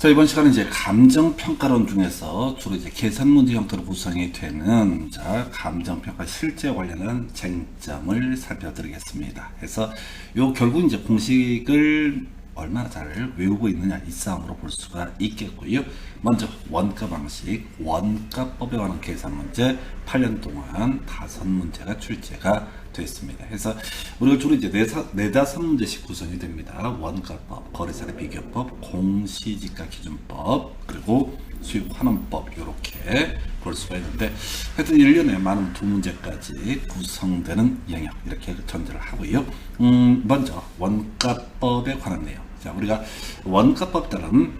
자, 이번 시간은 이제 감정평가론 중에서 주로 이제 계산 문제 형태로 구성이 되는 감정평가 실제 관련한 쟁점을 살펴드리겠습니다. 그래서 요 결국 이제 공식을 얼마나 잘 외우고 있느냐 이 싸움으로 볼 수가 있겠고요. 먼저 원가 방식, 원가법에 관한 계산 문제 8년 동안 5문제가 출제가 됐습니다. 그래서 우리가 주로 이제 네다섯 문제씩 구성이 됩니다. 원가법, 거래사례 비교법, 공시지가 기준법, 그리고 수익 환원법 이렇게 볼 수가 있는데 하여튼 1년에 많은 2문제까지 구성되는 영역 이렇게 전제를 하고요. 먼저 원가법에 관한 내용. 자, 우리가 원가법 따른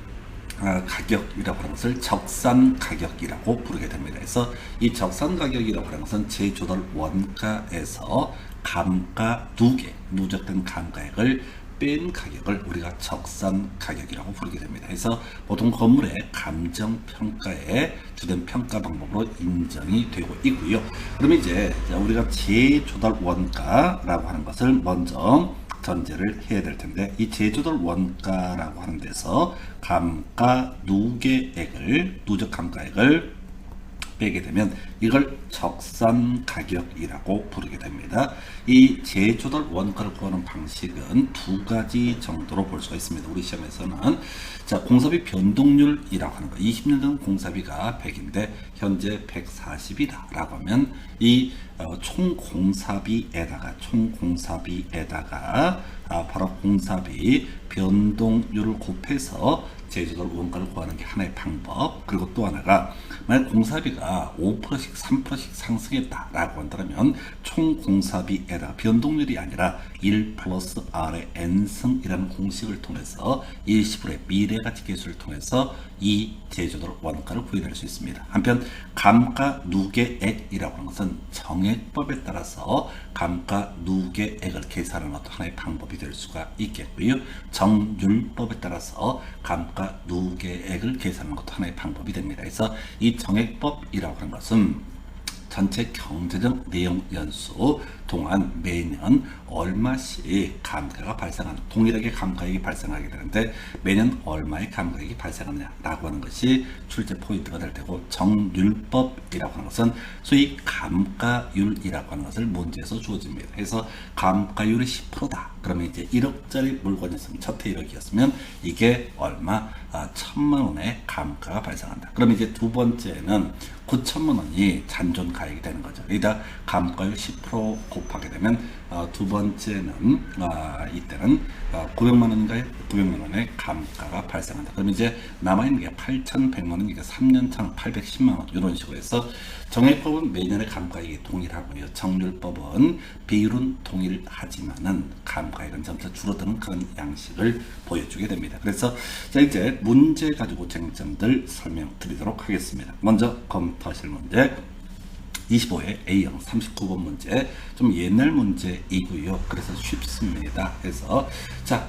가격이라고 하는 것을 적산 가격이라고 부르게 됩니다. 그래서 이 적산 가격이라고 하는 것은 제조달 원가에서 감가 누계, 누적된 감가액을 뺀 가격을 우리가 적산 가격이라고 부르게 됩니다. 그래서 보통 건물의 감정평가의 주된 평가 방법으로 인정이 되고 있고요. 그럼 이제 우리가 제조달 원가라고 하는 것을 먼저 전제를 해야 될 텐데, 이 제조달 원가라고 하는 데서 감가 누계액을, 누적 감가액을 빼게 되면 이걸 적산 가격이라고 부르게 됩니다. 이 제조달 원가를 구하는 방식은 두 가지 정도로 볼 수가 있습니다. 우리 시험에서는 공사비 변동률이라고 하는 거, 20년 전 공사비가 100인데 현재 140이다 라고 하면 이 총 공사비에다가 바로 공사비 변동률을 곱해서 제조달 원가를 구하는 게 하나의 방법. 그리고 또 하나가 만약 공사비가 5%씩 3%씩 상승했다라고 한다면 총 공사비에다가 변동률이 아니라 1 플러스 R의 N승이라는 공식을 통해서 일시불의 미래가치 계수를 통해서 이 제조달 원가를 구해낼 수 있습니다. 한편 감가 누계액이라고 하는 것은 정액법에 따라서 감가 누계액을 계산하는 것도 하나의 방법이 될 수가 있겠고요. 정률법에 따라서 감가 누계액을 계산하는 것도 하나의 방법이 됩니다. 그래서 이 정액법이라고 하는 것은 전체 경제적 내용 연수 동안 매년 얼마씩 감가가 발생하는, 동일하게 감가액이 발생하게 되는데 매년 얼마의 감가액이 발생하느냐라고 하는 것이 출제 포인트가 될 테고, 정률법이라고 하는 것은 소위 감가율이라고 하는 것을 문제에서 주어집니다. 그래서 감가율이 10%다. 그러면 이제 1억짜리 물건이었으면, 첫해 1억이었으면 이게 얼마? 1,000만 원의 감가가 발생한다. 그럼 이제 두 번째는 9천만 원이 잔존 가액이 되는 거죠. 여기다 감가율 10% 곱하게 되면 두 번째는 이때는 900만 원인가요? 900만 원의 감가가 발생한다. 그럼 이제 남아있는 게 8,100만 원, 이게 3년차 810만 원 이런 식으로 해서 정액법은 매년의 감가액이 동일하고요. 정률법은 비율은 동일하지만은 감가액은 점차 줄어드는 그런 양식을 보여주게 됩니다. 그래서 이제 문제 가지고 쟁점들 설명드리도록 하겠습니다. 먼저 검토하실 문제 25회 A형 39번 문제, 좀 옛날 문제이고요. 그래서 쉽습니다. 그래서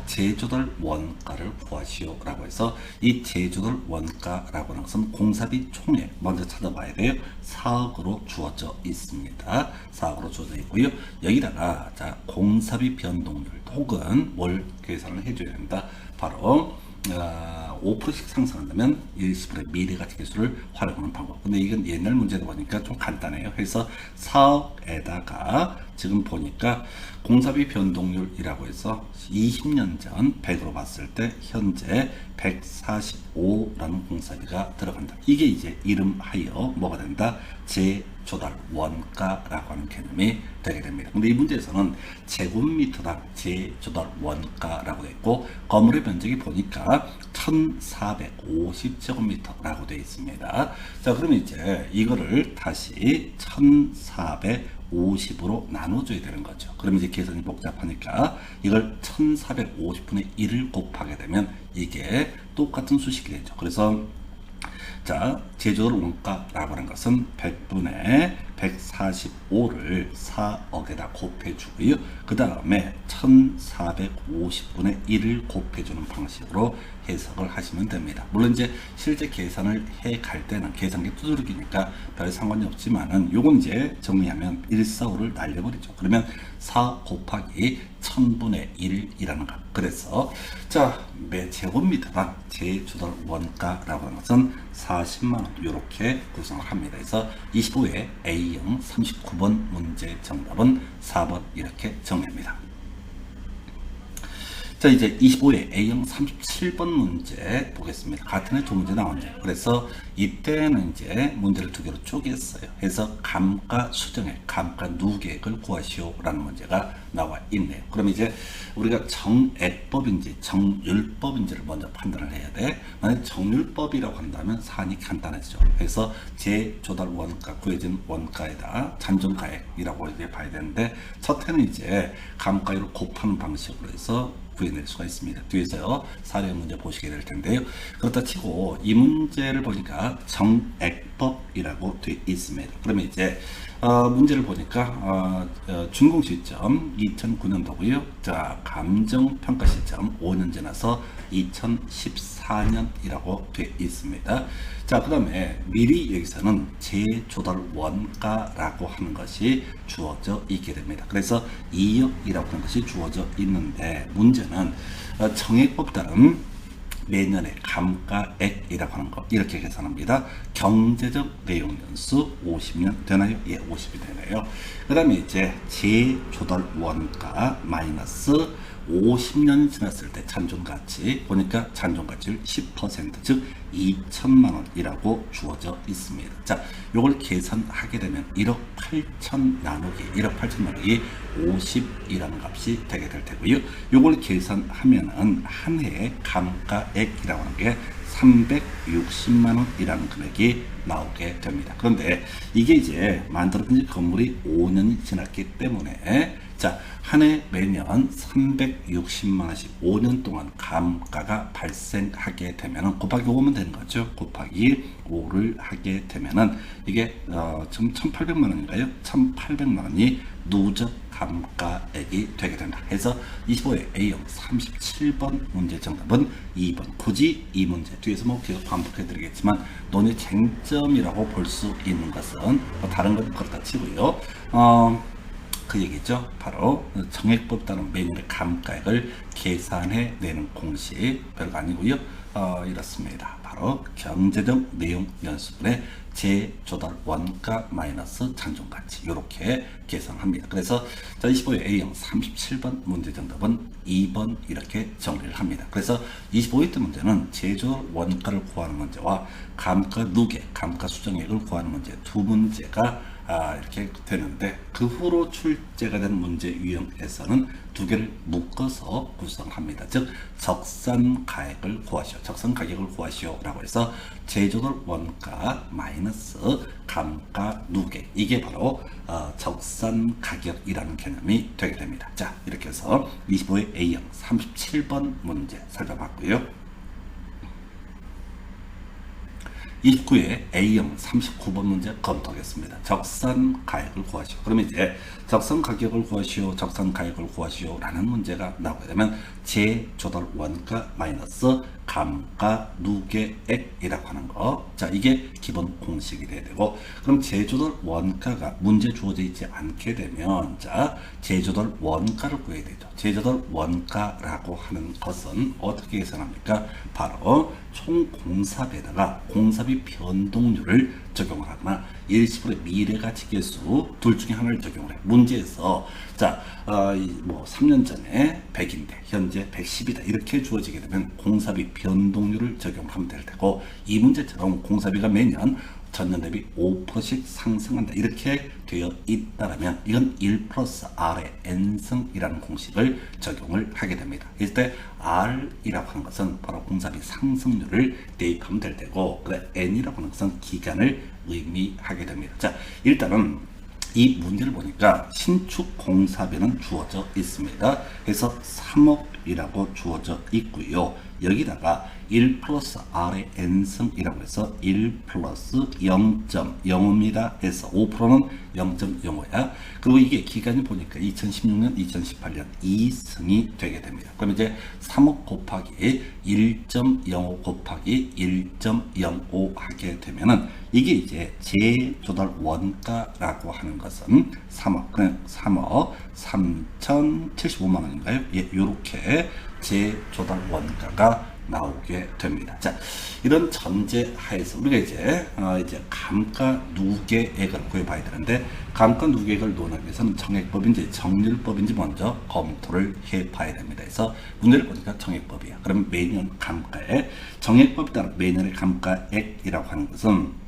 제조달 원가를 구하시오 라고 해서 이 제조달 원가라고 하는 것은 공사비 총액 먼저 찾아봐야 돼요. 4억으로 주어져 있습니다. 4억으로 주어져 있고요. 여기다가 공사비 변동률 혹은 뭘 계산을 해줘야 된다. 바로 5%씩 상승한다면 일시불의 미래가치 계수를 활용하는 방법. 근데 이건 옛날 문제다 보니까 좀 간단해요. 그래서 4억에다가 지금 보니까 공사비 변동률이라고 해서 20년 전 100으로 봤을 때 현재 145라는 공사비가 들어간다. 이게 이제 이름하여 뭐가 된다? 제조달 원가라고 하는 개념이 되게 됩니다. 근데 이 문제에서는 제곱미터당 제조달 원가라고 되어 있고, 건물의 면적이 보니까 1450제곱미터라고 되어 있습니다. 그러면 이제 이거를 다시 1450으로 나눠줘야 되는 거죠. 그럼 이제 계산이 복잡하니까 이걸 1450분의 1을 곱하게 되면 이게 똑같은 수식이 되죠. 그래서 자, 제조들 원가라고 하는 것은 100분의 145를 4억에다 곱해주고요. 그 다음에 1450분의 1을 곱해주는 방식으로 해석을 하시면 됩니다. 물론 이제 실제 계산을 해 갈 때는 계산기 두드러기니까 별 상관이 없지만은 요건 이제 정리하면 145를 날려버리죠. 그러면 4 곱하기 1000분의 1이라는 것. 그래서 자, 매 제곱미터당 제조달 원가라고 하는 것은 40만원 이렇게 구성을 합니다. 그래서 25회 A형 39번 문제 정답은 4번 이렇게 정리합니다. 자, 이제 25회 A형 37번 문제 보겠습니다. 같은 해 두 문제 나왔네요. 그래서 이때는 이제 문제를 두 개로 쪼갰어요. 그래서 감가 수정액, 감가 누계액을 구하시오라는 문제가 나와 있네요. 그럼 이제 우리가 정액법인지 정율법인지를 먼저 판단을 해야 돼. 만약 정율법이라고 한다면 사안이 간단하죠. 그래서 제조달 원가, 구해진 원가에다 잔존가액이라고 이제 봐야 되는데, 첫 해는 이제 감가율을 곱하는 방식으로 해서 구해낼 수가 있습니다. 뒤에서 사례 문제 보시게 될 텐데요. 그렇다 치고 이 문제를 보니까 정액법이라고 되어 있습니다. 그러면 이제 문제를 보니까 준공 시점 2009년도고요. 자, 감정평가 시점 5년 지나서 2014년이라고 되어 있습니다. 자, 그 다음에 미리 여기서는 제조달 원가라고 하는 것이 주어져 있게 됩니다. 그래서 2억이라고 하는 것이 주어져 있는데, 문제는 정액법 따른 매년의 감가액이라고 하는 것 이렇게 계산합니다. 경제적 내용 연수 50년 되나요? 예, 50이 되네요. 그 다음에 이제 제조달 원가 마이너스 50년이 지났을 때 잔존가치 보니까 잔존가치율 10%, 즉 2천만 원이라고 주어져 있습니다. 자, 요걸 계산하게 되면 1억 8천 나누기 1억 8천 나누기 50이라는 값이 되게 될 테고요. 요걸 계산하면은 한 해의 감가액이라고 하는 게 360만 원이라는 금액이 나오게 됩니다. 그런데 이게 이제 만들어진 지 건물이 5년이 지났기 때문에, 자, 한 해 매년 360만 원씩 5년 동안 감가가 발생하게 되면은 곱하기 5면 되는 거죠. 곱하기 5를 하게 되면은 이게 지금 1,800만 원인가요? 1,800만 원이 누적 감가액이 되게 된다. 해서 25회 A형 37번 문제 정답은 2번. 굳이 이 문제 뒤에서 뭐 계속 반복해 드리겠지만 논의 쟁점이라고 볼 수 있는 것은 다른 건 그렇다 치고요. 그 얘기죠. 바로 정액법 따른 매년의 감가액을 계산해 내는 공식 별거 아니고요. 이렇습니다. 바로 경제적 내용 연수분의 제조달 원가 마이너스 잔존가치 이렇게 계산합니다. 그래서 25회 A형 37번 문제 정답은 2번 이렇게 정리를 합니다. 그래서 25회 때 문제는 제조달 원가를 구하는 문제와 감가 누계, 감가 수정액을 구하는 문제 두 문제가 이렇게 되는데, 그 후로 출제가 된 문제 유형에서는 두 개를 묶어서 구성합니다. 즉 적산가액을 구하시오, 적산가격을 구하시오라고 해서 제조달 원가 마이너스 감가 누계, 이게 바로 적산가격이라는 개념이 되게 됩니다. 자, 이렇게 해서 25회 A형 37번 문제 살펴봤고요. 29회 A형 39번 문제 검토하겠습니다. 적산 가액을 구하시오. 그러면 이제 적산 가격을 구하시오, 적산 가액을 구하시오 라는 문제가 나오게 되면 제조달 원가 마이너스 감가 누계액이라고 하는 거. 자, 이게 기본 공식이 돼야 되고, 그럼 제조달 원가가 문제 주어져 있지 않게 되면, 자, 제조달 원가를 구해야 되죠. 제조달 원가라고 하는 것은 어떻게 계산합니까? 바로 총 공삽에다가 공삽이 변동률을 적용을 하거나 일시불의 미래가치계수 둘 중에 하나를 적용을 해. 문제에서 자, 뭐 3년 전에 100인데 현재 110이다 이렇게 주어지게 되면 공삽이 변동률을 적용하면 될 테고, 이 문제처럼 공삽비가 매년 전년 대비 5%씩 상승한다 이렇게 되어 있다면 이건 1 플러스 R의 N승이라는 공식을 적용을 하게 됩니다. 이때 R이라고 하는 것은 바로 공사비 상승률을 대입하면 될 테고, N이라고 하는 것은 기간을 의미하게 됩니다. 자, 일단은 이 문제를 보니까 신축 공사비는 주어져 있습니다. 그래서 3억이라고 주어져 있고요. 여기다가 1 플러스 R의 n승이라고 해서 1 플러스 0.05입니다 해서 5%는 0.05야. 그리고 이게 기간이 보니까 2016년, 2018년 2승이 되게 됩니다. 그럼 이제 3억 곱하기 1.05 곱하기 1.05 하게 되면은 이게 이제 재조달 원가라고 하는 것은 3억, 그냥 3억 3,075만 원인가요? 예, 요렇게 재조달 원가가 나오게 됩니다. 자, 이런 전제 하에서 우리가 이제 감가 누계액을 구해봐야 되는데, 감가 누계액을 논하기 위해서는 정액법인지 정률법인지 먼저 검토를 해봐야 됩니다. 그래서 문제를 보니까 정액법이야. 그럼 매년 감가액, 정액법에 따라 매년의 감가액이라고 하는 것은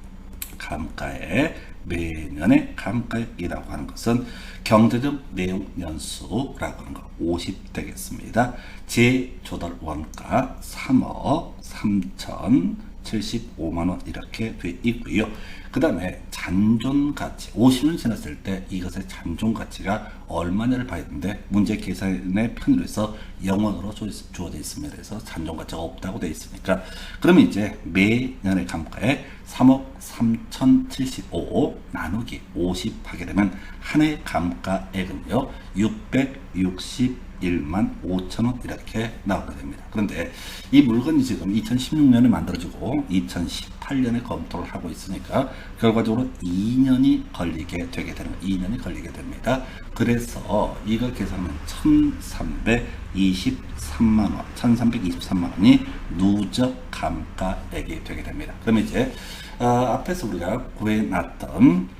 매년의 감가액이라고 하는 것은 경제적 내용 연수라고 하는 거 50 되겠습니다. 재조달 원가 3억 3,075만 원 이렇게 돼 있고요. 그 다음에 잔존 가치 50년 지났을 때 이것의 잔존 가치가 얼마냐를 봐야 되는데, 문제 계산의 편의로 해서 0원으로 주어져 있습니다. 그래서 잔존 가치가 없다고 되어 있으니까, 그러면 이제 매년의 감가에 3억 3,075 나누기 50 하게 되면 한 해 감가액은요 661만 5천 원 이렇게 나오게 됩니다. 그런데 이 물건이 지금 2016년에 만들어지고 2018년에 검토를 하고 있으니까 결과적으로 2년이 걸리게 되게 되는, 2년이 걸리게 됩니다. 그래서 이걸 계산하면 1,323만 원, 1,323만 원이 누적 감가액이 되게 됩니다. 그러면 이제 앞에서 우리가 구해놨던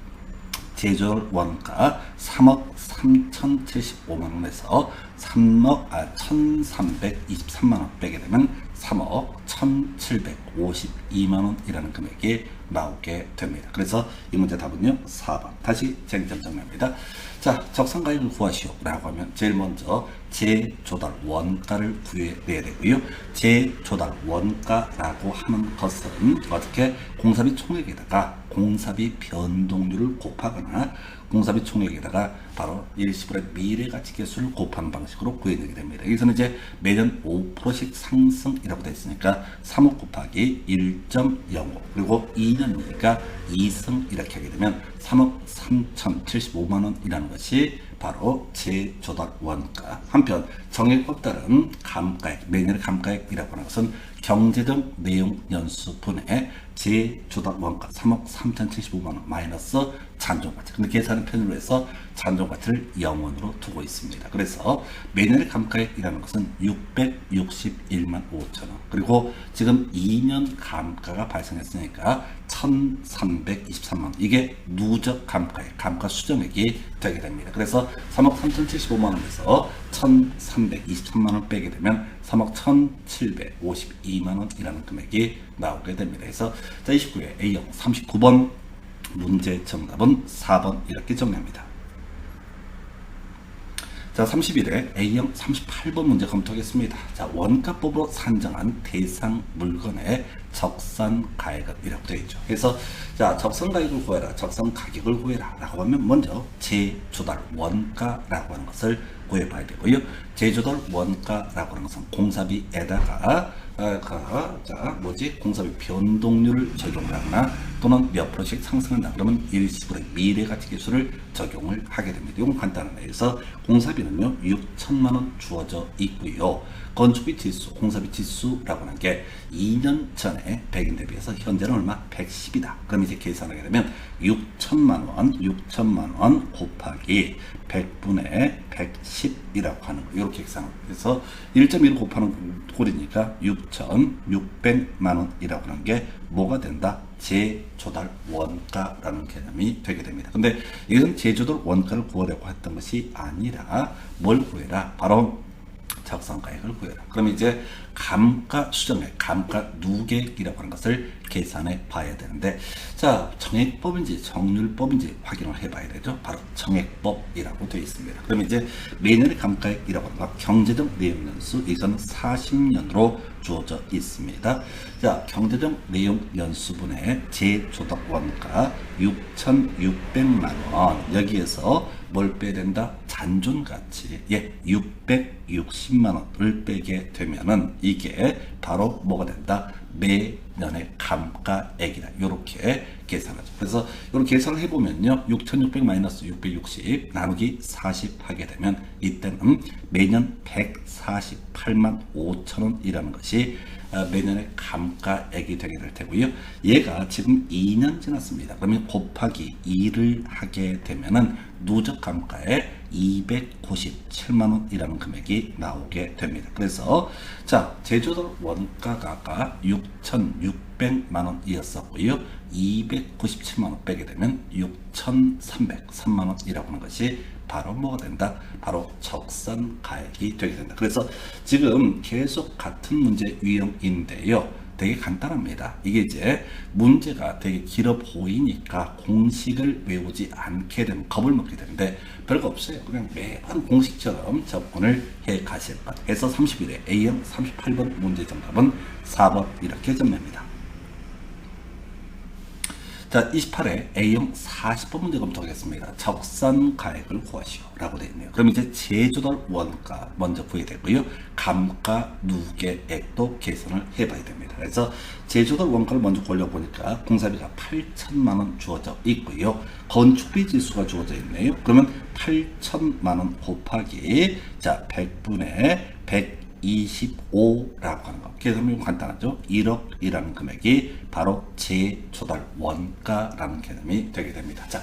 재조달 원가 3억 3,075만 원에서 1,323만 원 빼게 되면 3억 1,752만 원이라는 금액이 나오게 됩니다. 그래서 이 문제 답은요 4번. 다시 쟁점 정리합니다. 자, 적산가액을 구하시오 라고 하면 제일 먼저 재조달 원가를 구해내야 되고요. 재조달 원가라고 하는 것은 어떻게 공사비 총액에다가 공사비 변동률을 곱하거나 공사비 총액에다가 바로 일시불의 미래가치계수를 곱하는 방식으로 구해내게 됩니다. 여기서는 이제 매년 5%씩 상승이라고 되어 있으니까 3억 곱하기 1.05 그리고 2년이니까 2승 이렇게 하게 되면 3억 3,075만 원이라는 것이 바로 재조달 원가. 한편 정액법 따른 감가액, 매년의 감가액이라고 하는 것은 경제적 내용 연수분의 재조달 원가 3억 3,075만 원 마이너스 잔존가치. 근데 계산은 편의로 해서 잔존가치를 0원으로 두고 있습니다. 그래서 매년의 감가액이라는 것은 661만 5천 원. 그리고 지금 2년 감가가 발생했으니까 1,323만 원. 이게 누적 감가액, 감가 수정액이 되게 됩니다. 그래서 3억 3,075만 원에서 1,323만 원 빼게 되면 3억 1,752만 원이라는 금액이 나오게 됩니다. 그래서 자, 29회 A형 39번 문제 정답은 4번 이렇게 정리합니다. 자, 31회 A형 38번 문제 검토하겠습니다. 자, 원가법으로 산정한 대상 물건의 적산 가액은 이라고 되어 있죠. 그래서 자, 적산 가액을 구해라, 적산 가격을 구해라 라고 하면 먼저 재조달 원가라고 하는 것을 구해봐야 되고요. 재조달 원가라고 하는 것은 공사비에다가 공사비 변동률을 적용하거나 또는 몇 %씩 상승한다 그러면 일시불의 미래가치계수를 적용을 하게 됩니다. 이건 간단합니다. 그래서 공사비는요 6천만 원 주어져 있고요. 건축비 지수, 공사비 지수라고 하는 게 2년 전에 100인 대비해서 현재는 얼마? 110이다. 그럼 이제 계산하게 되면 6천만 원 곱하기 100분의 110이라고 하는 거. 이렇게 계산해서 1.1 곱하는 꼴이니까 6,600만 원이라고 하는 게 뭐가 된다? 재조달 원가라는 개념이 되게 됩니다. 근데 이것은 재조달 원가를 구하려고 했던 것이 아니라 뭘 구해라? 바로 적산가액을 구해라. 그럼 이제 감가 수정액, 감가 누계액이라고 하는 것을 계산해 봐야 되는데, 자, 정액법인지 정률법인지 확인을 해 봐야 되죠. 바로 정액법이라고 되어 있습니다. 그러면 이제 매년의 감가액이라고 하는 것, 경제적 내용 연수, 이것은 40년으로 주어져 있습니다. 자, 경제적 내용 연수분의 재조달 원가 6,600만 원, 여기에서 뭘 빼야 된다? 잔존가치 660만 원을 빼게 되면은 이게 바로 뭐가 된다? 매년의 감가액이다. 이렇게 계산하죠. 그래서 이렇게 계산을 해보면요, 6,600 마이너스 660 나누기 40 하게 되면 이때는 매년 148만 5천 원이라는 것이 매년의 감가액이 되게 될 테고요. 얘가 지금 2년 지났습니다. 그러면 곱하기 2를 하게 되면은 누적 감가액 297만 원이라는 금액이 나오게 됩니다. 그래서 자, 제조dollar 원가가 아까 6,600만 원이었었고요. 297만 원 빼게 되면 6,303만 원이라고 하는 것이 바로 뭐가 된다? 바로 적산가액이 되게 된다. 그래서 지금 계속 같은 문제 유형인데요. 되게 간단합니다. 이게 이제 문제가 되게 길어 보이니까 공식을 외우지 않게 되면 겁을 먹게 되는데 별거 없어요. 그냥 매번 공식처럼 접근을 해 가실 것. 해서 31회 A형 38번 문제 정답은 4번 이렇게 정리합니다. 자, 28회 A형 40번 문제 검토하겠습니다. 적산가액을 구하시오 라고 되어 있네요. 그럼 이제 제조dollar 원가 먼저 구해야 되고요. 감가 누계액도 계산을 해봐야 됩니다. 그래서 제조dollar 원가를 먼저 구하려고 보니까 공사비가 8천만 원 주어져 있고요. 건축비 지수가 주어져 있네요. 그러면 8천만 원 곱하기 자 100분의 125라고 하는 거. 계산이 간단하죠. 1억이라는 금액이 바로 제조달 원가라는 개념이 되게 됩니다. 자,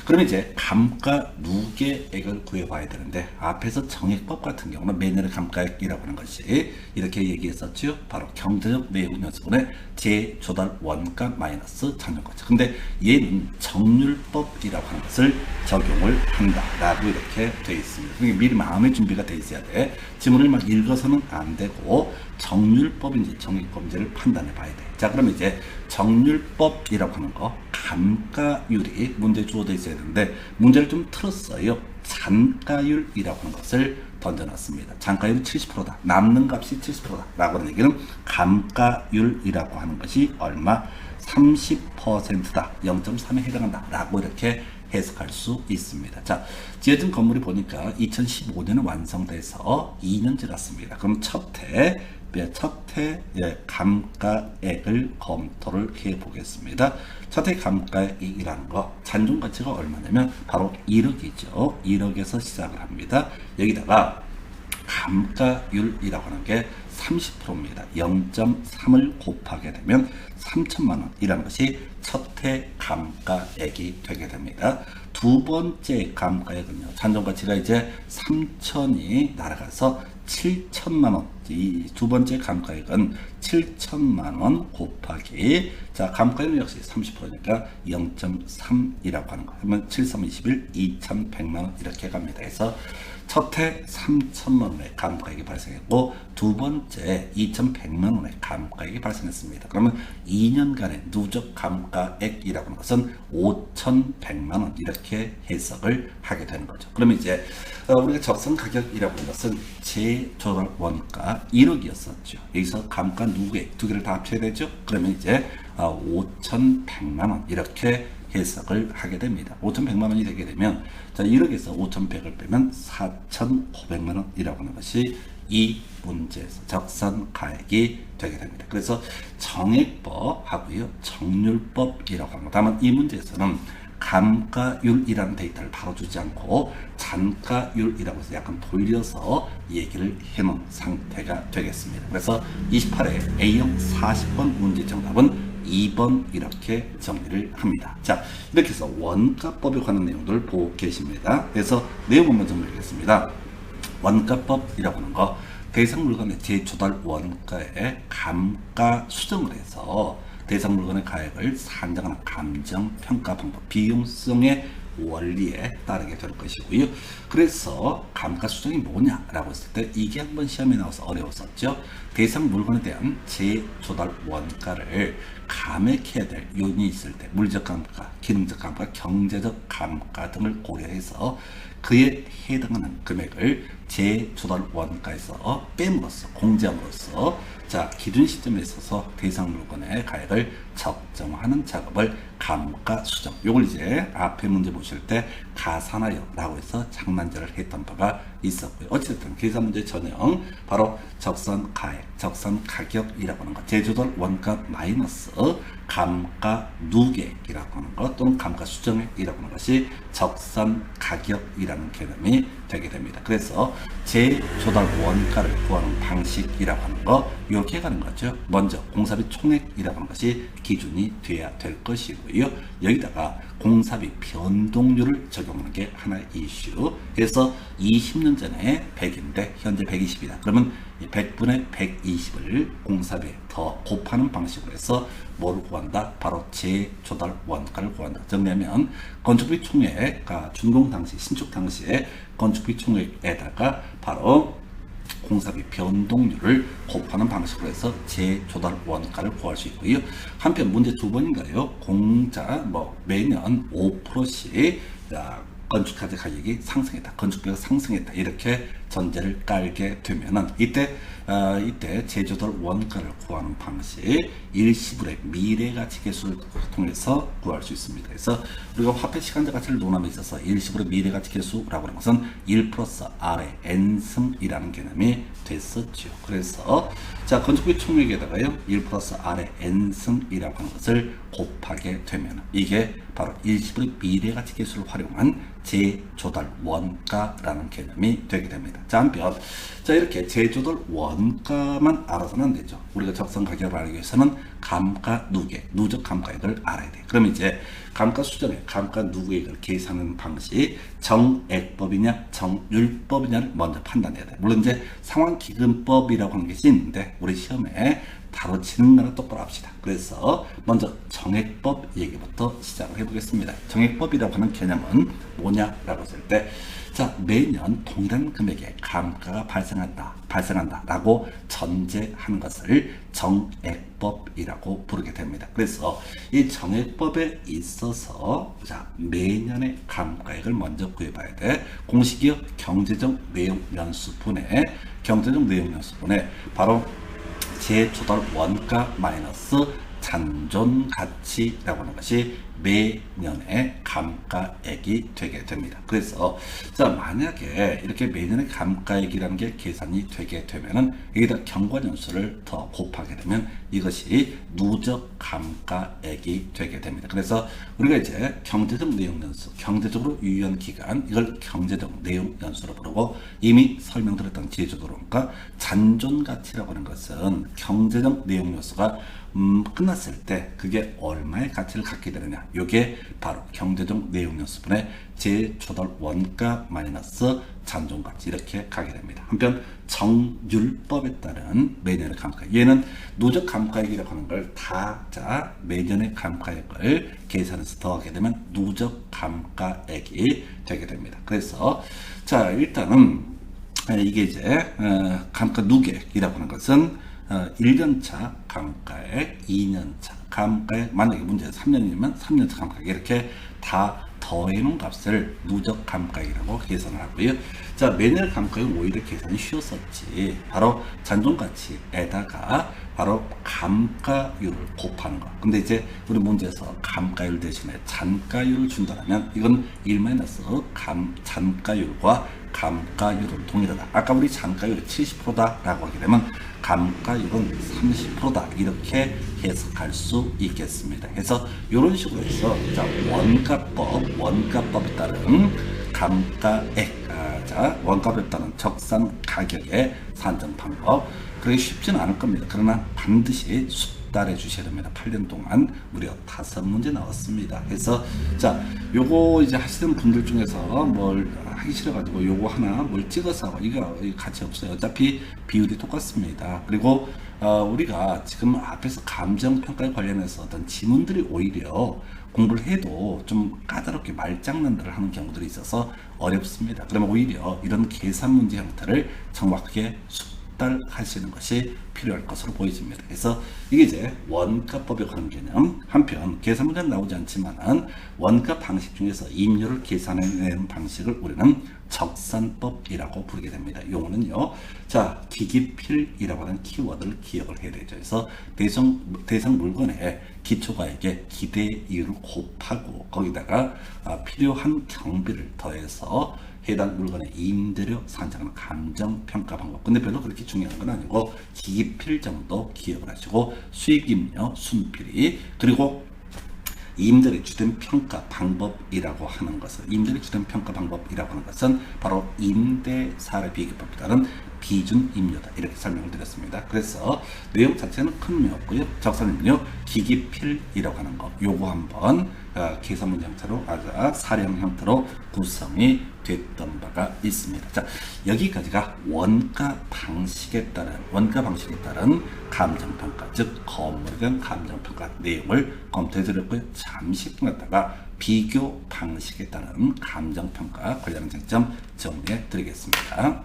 그러면 이제 감가 누계액을 구해봐야 되는데 앞에서 정액법 같은 경우는 매년의 감가액이라고 하는 것이 이렇게 얘기했었죠. 바로 경제적 내용 요소분의 제조달 원가 마이너스 잔존가치. 근데 얘는 정률법이라고 하는 것을 적용을 한다라고 이렇게 되어 있습니다. 그러니까 미리 마음의 준비가 돼 있어야 돼. 지문을 막 읽어서는 안 되고 정률법인지 정액법인지를 판단해 봐야 돼. 자, 그럼 이제 정률법이라고 하는 거 감가율이 문제 주어져 있어야 되는데 문제를 좀 틀었어요. 잔가율이라고 하는 것을 던져놨습니다. 잔가율이 70%다. 남는 값이 70%다. 라고 하는 얘기는 감가율이라고 하는 것이 얼마? 30%다. 0.3에 해당한다. 라고 이렇게 해석할 수 있습니다. 자, 지어진 건물이 보니까 2015년에 완성돼서 2년 지났습니다. 그럼 첫해 감가액을 검토를 해 보겠습니다. 첫해 감가액이라는 거 잔존가치가 얼마냐면 바로 1억이죠. 1억에서 시작을 합니다. 여기다가 감가율이라고 하는 게 30%입니다. 0.3을 곱하게 되면 3천만 원이라는 것이 첫해 감가액이 되게 됩니다. 두 번째 감가액은요. 잔존가치가 이제 3천이 날아가서 7천만 원. 이 두 번째 감가액은 7천만 원 곱하기 자 감가액은 역시 30%니까 0.3이라고 하는 거. 그러면 7, 3, 21, 2,100만 원 이렇게 갑니다. 그래서 첫해 3천만 원의 감가액이 발생했고 두 번째 2,100만 원의 감가액이 발생했습니다. 그러면 2년간의 누적 감가액이라고 하는 것은 5,100만 원 이렇게 해석을 하게 되는 거죠. 그러면 이제 우리가 적선 가격이라고 하는 것은 제조달 원가 1억이었었죠. 여기서 감가 누계액 두 개를 다 합쳐야 되죠. 그러면 이제 5,100만 원 이렇게 해석을 하게 됩니다. 5,100만 원이 되게 되면 자 1억에서 5,100을 빼면 4,500만 원이라고 하는 것이 이 문제에서 적산가액이 되게 됩니다. 그래서 정액법 하고요 정률법이라고 합니다. 다만 이 문제에서는 감가율이라는 데이터를 바로 주지 않고 잔가율이라고 해서 약간 돌려서 얘기를 해놓은 상태가 되겠습니다. 그래서 28회 A형 40번 문제 정답은 2번 이렇게 정리를 합니다. 자, 이렇게 해서 원가법에 관한 내용들을 보고 계십니다. 그래서 내용 먼저 정리하겠습니다. 원가법이라고 하는 거 대상 물건의 제조달 원가에 감가 수정을 해서 대상 물건의 가액을 산정하는 감정평가 방법 비용성의 원리에 따르게 될 것이고요. 그래서 감가 수정이 뭐냐라고 했을 때 이게 한번 시험에 나와서 어려웠었죠. 대상 물건에 대한 제조달 원가를 감액해야 될 요인이 있을 때 물리적 감가, 기능적 감가, 경제적 감가 등을 고려해서 그에 해당하는 금액을 제조달 원가에서 뺨으로써 공제함으로써 자 기준 시점에 있어서 대상 물건의 가액을 적정하는 작업을 감가 수정. 요걸 이제 앞에 문제 보실 때 가산하여 라고 해서 장난절을 했던 바가 있었고요. 어쨌든 계산 문제 전형 바로 적선 가액, 적선 가격이라고 하는 것, 제조달 원가 마이너스 감가 누계이라고 하는 것 또는 감가 수정액이라고 하는 것이 적선 가격이라는 개념이 되게 됩니다. 그래서 제조달 원가를 구하는 방식이라고 하는 거 이렇게 가는 거죠. 먼저 공사비 총액이라고 하는 것이 기준이 돼야 될 것이고요. 여기다가 공사비 변동률을 적용하는 게 하나의 이슈. 그래서 20년 전에 100인데 현재 120이다. 그러면 100분의 120을 공사비에 더 곱하는 방식으로 해서 뭐를 구한다? 바로 제조달 원가를 구한다. 정리하면 건축비 총액, 준공 당시, 신축 당시에 건축비 총액에다가 바로 공사비 변동률을 곱하는 방식으로 해서 제조달 원가를 구할 수 있고요. 한편 문제 두 번인가요? 공자 매년 5%씩 건축가재 가격이 상승했다, 건축비가 상승했다 이렇게 전제를 깔게 되면은 이때 제조달 원가를 구하는 방식 일시불의 미래가치계수를 통해서 구할 수 있습니다. 그래서 우리가 화폐 시간제 가치를 논함에 있어서 일시불의 미래가치계수라고 하는 것은 1 플러스 R의 n승이라는 개념이 됐었죠. 그래서 자 건축비 총액에다가요 1 플러스 R의 n승이라고 하는 것을 곱하게 되면 이게 바로 일시불의 미래가치계수를 활용한 제조달 원가라는 개념이 되게 됩니다. 자, 한편 이렇게 제조달 원가만 알아서는 안 되죠. 우리가 적선 가격을 알기 위해서는 감가 누계, 누적 감가액을 알아야 돼. 그럼 이제 감가 수정액, 감가 누계액을 계산하는 방식 정액법이냐 정률법이냐를 먼저 판단해야 돼. 물론 이제 상환기금법이라고 하는 것이 있는데 우리 시험에 다뤄지는 거는 똑바로 합시다. 그래서 먼저 정액법 얘기부터 시작을 해보겠습니다. 정액법이라고 하는 개념은 뭐냐라고 했을 때 자, 매년 동일한 금액의 감가가 발생한다 라고 전제하는 것을 정액법이라고 부르게 됩니다. 그래서 이 정액법에 있어서 자, 매년의 감가액을 먼저 구해봐야 돼. 공식이요 경제적 내용 연수분의 바로 제조달 원가 마이너스 잔존가치라고 하는 것이 매년의 감가액이 되게 됩니다. 그래서 자 만약에 이렇게 매년의 감가액이라는 게 계산이 되게 되면은 여기다 경과년수를 더 곱하게 되면 이것이 누적 감가액이 되게 됩니다. 그래서 우리가 이제 경제적 내용연수, 경제적으로 유효한 기간 이걸 경제적 내용연수로 부르고 이미 설명드렸던 제조달 원가 잔존가치라고 하는 것은 경제적 내용연수가 끝났을 때 그게 얼마의 가치를 갖게 되느냐 이게 바로 경제적 내용연수분의 제조달 원가 마이너스 잔존가치 이렇게 가게 됩니다. 한편 정률법에 따른 매년의 감가액 얘는 누적 감가액이라고 하는 걸 다 매년의 감가액을 계산해서 더하게 되면 누적 감가액이 되게 됩니다. 그래서 자 일단은 이게 이제 감가 누계액이라고 하는 것은 1년차 감가액, 2년차 감가액, 만약에 문제가 3년이면 3년차 감가액 이렇게 다 더해놓은 값을 누적 감가액이라고 계산을 하고요. 자 매년 감가액은 오히려 계산이 쉬웠었지. 바로 잔존가치에다가 바로 감가율을 곱하는 거. 근데 이제 우리 문제에서 감가율 대신에 잔가율을 준다면 이건 1 마이너스 잔가율과 감가율은 동일하다. 아까 우리 잔가율이 70%다 라고 하게 되면 감가율은 30%다 이렇게 해석할 수 있겠습니다. 그래서 이런 식으로 해서 자 원가법에 따른 감가액, 원가법에 따른 적산 가격의 산정 방법 그게 쉽지는 않을 겁니다. 그러나 반드시 숙달해 주셔야 됩니다. 8년 동안 무려 5문제 나왔습니다. 그래서 자 요거 이제 하시는 분들 중에서 뭘 하기 싫어가지고 요거 하나 뭘 찍어서 하고 이거 가치 없어요. 어차피 비율이 똑같습니다. 그리고 우리가 지금 앞에서 감정평가에 관련해서 어떤 지문들이 오히려 공부를 해도 좀 까다롭게 말장난들을 하는 경우들이 있어서 어렵습니다. 그러면 오히려 이런 계산 문제 형태를 정확하게 숙달하시는 것이 필요할 것으로 보여집니다. 그래서 이게 이제 원가법에 관한 개념. 한편 계산 문제는 나오지 않지만은 원가 방식 중에서 임료를 계산해내는 방식을 우리는 적산법이라고 부르게 됩니다. 용어는요. 자, 기기필이라고 하는 키워드를 기억을 해야 되죠. 그래서 대상 물건의 기초가액에 기대 이율을 곱하고 거기다가 필요한 경비를 더해서 해당 물건의 임대료 산정하는 감정평가 방법. 근데 별로 그렇게 중요한 건 아니고 기기필 정도 기억을 하시고 수익임료, 순필이 그리고 임대료 주된 평가 방법이라고 하는 것은 임대료 주된 평가 방법이라고 하는 것은 바로 임대 사례 비교법에 따른 기준 임료다 이렇게 설명을 드렸습니다. 그래서 내용 자체는 큰 의미 없고요. 적산임료 기기필이라고 하는 거 요거 한번 계산 문제 형태로 사례형 형태로 구성이 됐던 바가 있습니다. 자, 여기까지가 원가 방식에 따른 감정평가, 즉 건물에 대한 감정평가 내용을 검토해드렸고요. 잠시 끝났다가 비교 방식에 따른 감정평가 관련한 쟁점 정리해 드리겠습니다.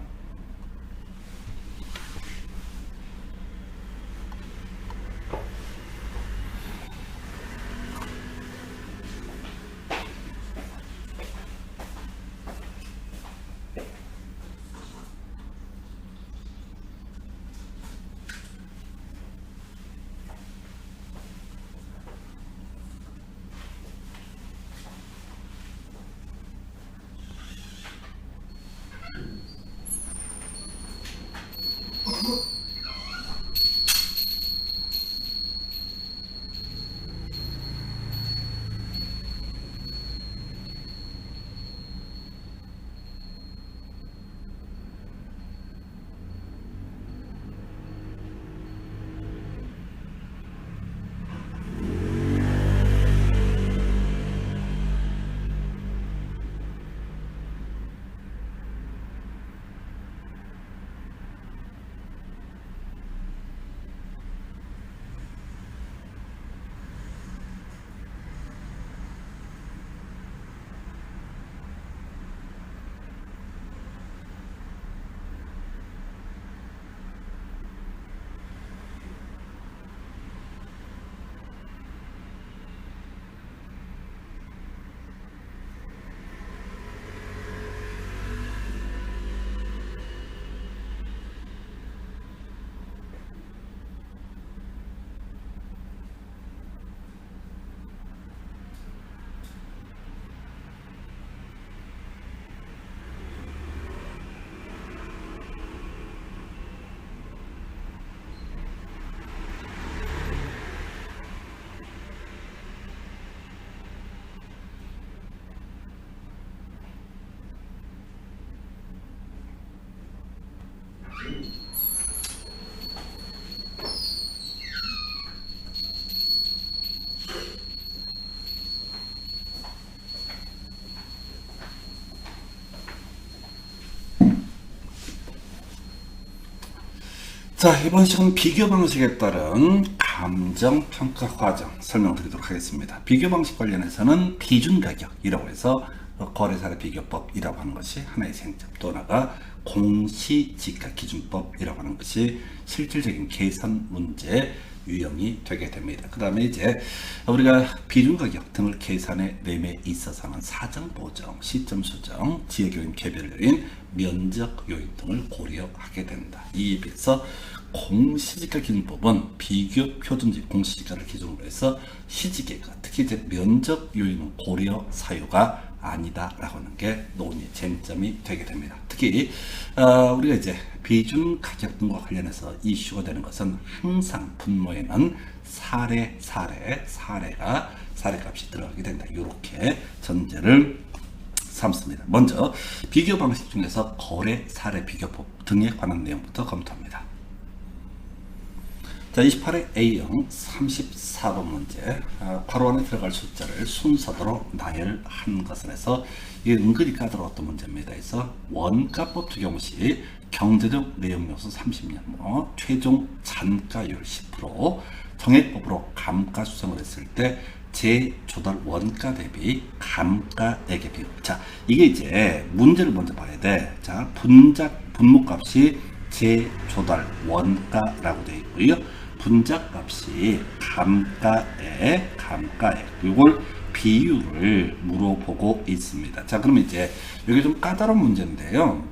자, 이번 시간은 비교 방식에 따른 감정평가 과정 설명드리도록 하겠습니다. 비교 방식 관련해서는 기준가격이라고 해서 거래사례 비교법이라고 하는 것이 하나의 쟁점, 또 하나가 공시지가 기준법이라고 하는 것이 실질적인 계산 문제 유형이 되게 됩니다. 그 다음에 이제 우리가 비중가격 등을 계산해 내에 있어서는 사정보정, 시점 수정, 지역요인, 개별 요인, 면적 요인 등을 고려하게 된다. 이에 비해서 공시지가 기준법은 비교 표준지 공시지가를 기준으로 해서 시지계가 특히 이제 면적 요인은 고려 사유가 아니다라고 하는 게 논의 쟁점이 되게 됩니다. 특히 우리가 이제 비중 가격 등과 관련해서 이슈가 되는 것은 항상 분모에는 사례값이 들어가게 된다. 이렇게 전제를 삼습니다. 먼저 비교 방식 중에서 거래 사례 비교법 등에 관한 내용부터 검토합니다. 자, 28회 A형 34번 문제, 괄호 안에 들어갈 숫자를 순서대로 나열한 것을 해서 이게 은근히 까다로웠던 문제입니다. 그래서 원가법 적용 시 경제적 내용 요소 30년, 최종 잔가율 10%, 정액법으로 감가 수정을 했을 때 재조달 원가 대비 감가액의 비율. 자, 이게 이제 문제를 먼저 봐야 돼. 자, 분모값이 재조달 원가라고 되어 있고요. 분자값이 감가액, 이걸 비율을 물어보고 있습니다. 자, 그럼 이제 여기 좀 까다로운 문제인데요.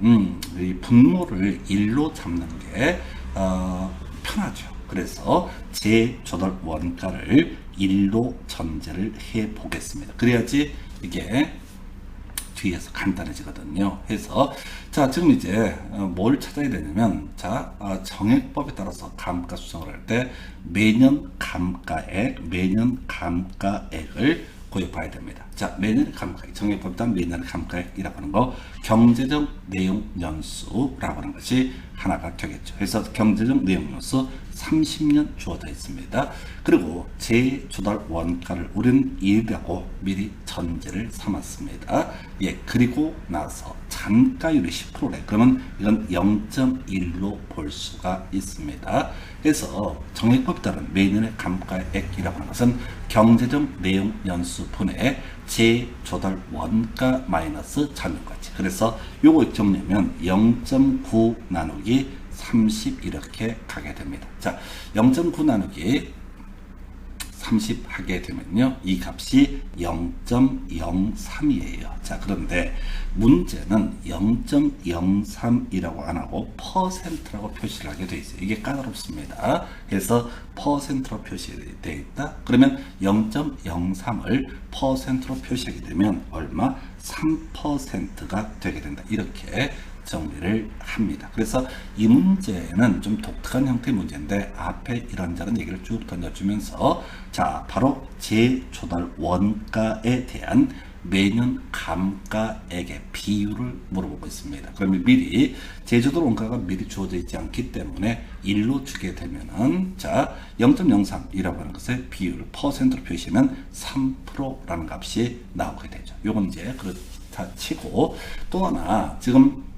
이 분모를 1로 잡는 게 편하죠. 그래서 재조달 원가를 1로 전제를 해 보겠습니다. 그래야지 이게 뒤에서 간단해지거든요. 해서 자, 지금 이제 뭘 찾아야 되냐면 자, 정액법에 따라서 감가 수정을 할 때 매년 감가액을 구해봐야 됩니다. 자, 매년 감가액, 정액법에 따른 매년 감가액이라고 하는 거 경제적 내용 연수라고 하는 것이 하나가 되겠죠. 그래서 경제적 내용 연수 30년 주어져 있습니다. 그리고 재조달 원가를 우리는 1이라고 미리 전제를 삼았습니다. 예, 그리고 나서 잔가율이 10%래. 그러면 이건 0.1로 볼 수가 있습니다. 그래서 정액법에 따른 매년의 감가액이라고 하는 것은 경제적 내용 연수 분의 재조달 원가 마이너스 잔여가치. 그래서 요거 정리하면 0.9 나누기 30 이렇게 가게 됩니다. 자, 0.9 나누기 30 하게 되면요, 이 값이 0.03이에요. 자, 그런데 문제는 0.03이라고 안 하고 퍼센트라고 표시를 하게 되어 있어요. 이게 까다롭습니다. 그래서 퍼센트로 표시되어 있다. 그러면 0.03을 퍼센트로 표시하게 되면 얼마? 3%가 되게 된다. 이렇게 정리를 합니다. 그래서 이 문제는 좀 독특한 형태의 문제인데 앞에 이런저런 얘기를 쭉 던져주면서 자, 바로 재조달 원가에 대한 매년 감가액의 비율을 물어보고 있습니다. 그러면 미리 재조달 원가가 미리 주어져 있지 않기 때문에 1로 주게 되면은 자, 0.03이라고 하는 것의 비율 퍼센트로 표시하면 3%라는 값이 나오게 되죠. 요건 이제 그렇다 치고 또 하나 지금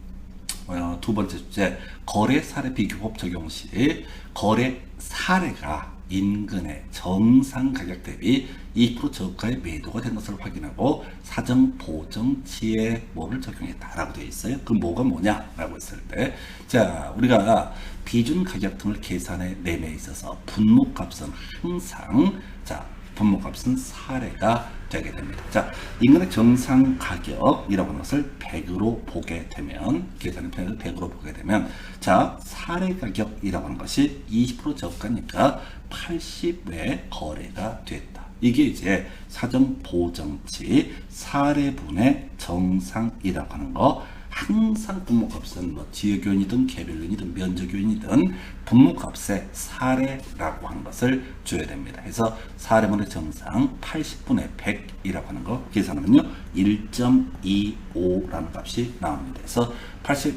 두 번째 주제, 거래 사례 비교법 적용 시 거래 사례가 인근의 정상 가격 대비 2% 저가의 매도가 된 것을 확인하고 사정 보정치에 뭐를 적용했다라고 되어 있어요. 그 뭐가 뭐냐라고 했을 때, 자, 우리가 비준 가격 등을 계산해 내에 있어서 분모값은 항상 자, 분모값은 사례가 되게 됩니다. 자, 인근의 정상 가격이라고 하는 것을 100으로 보게 되면, 계산의 편을 100으로 보게 되면, 자, 사례 가격이라고 하는 것이 20% 저가니까 80회 거래가 됐다. 이게 이제 사정 보정치 사례분의 정상이라고 하는 거, 항상 분모값은 뭐 지역요인이든 개별요인이든 면적요인이든 분모값의 사례라고 하는 것을 줘야 됩니다. 그래서 사례분의 정상 80분의 100이라고 하는 거 계산하면요 1.25라는 값이 나옵니다. 그래서 100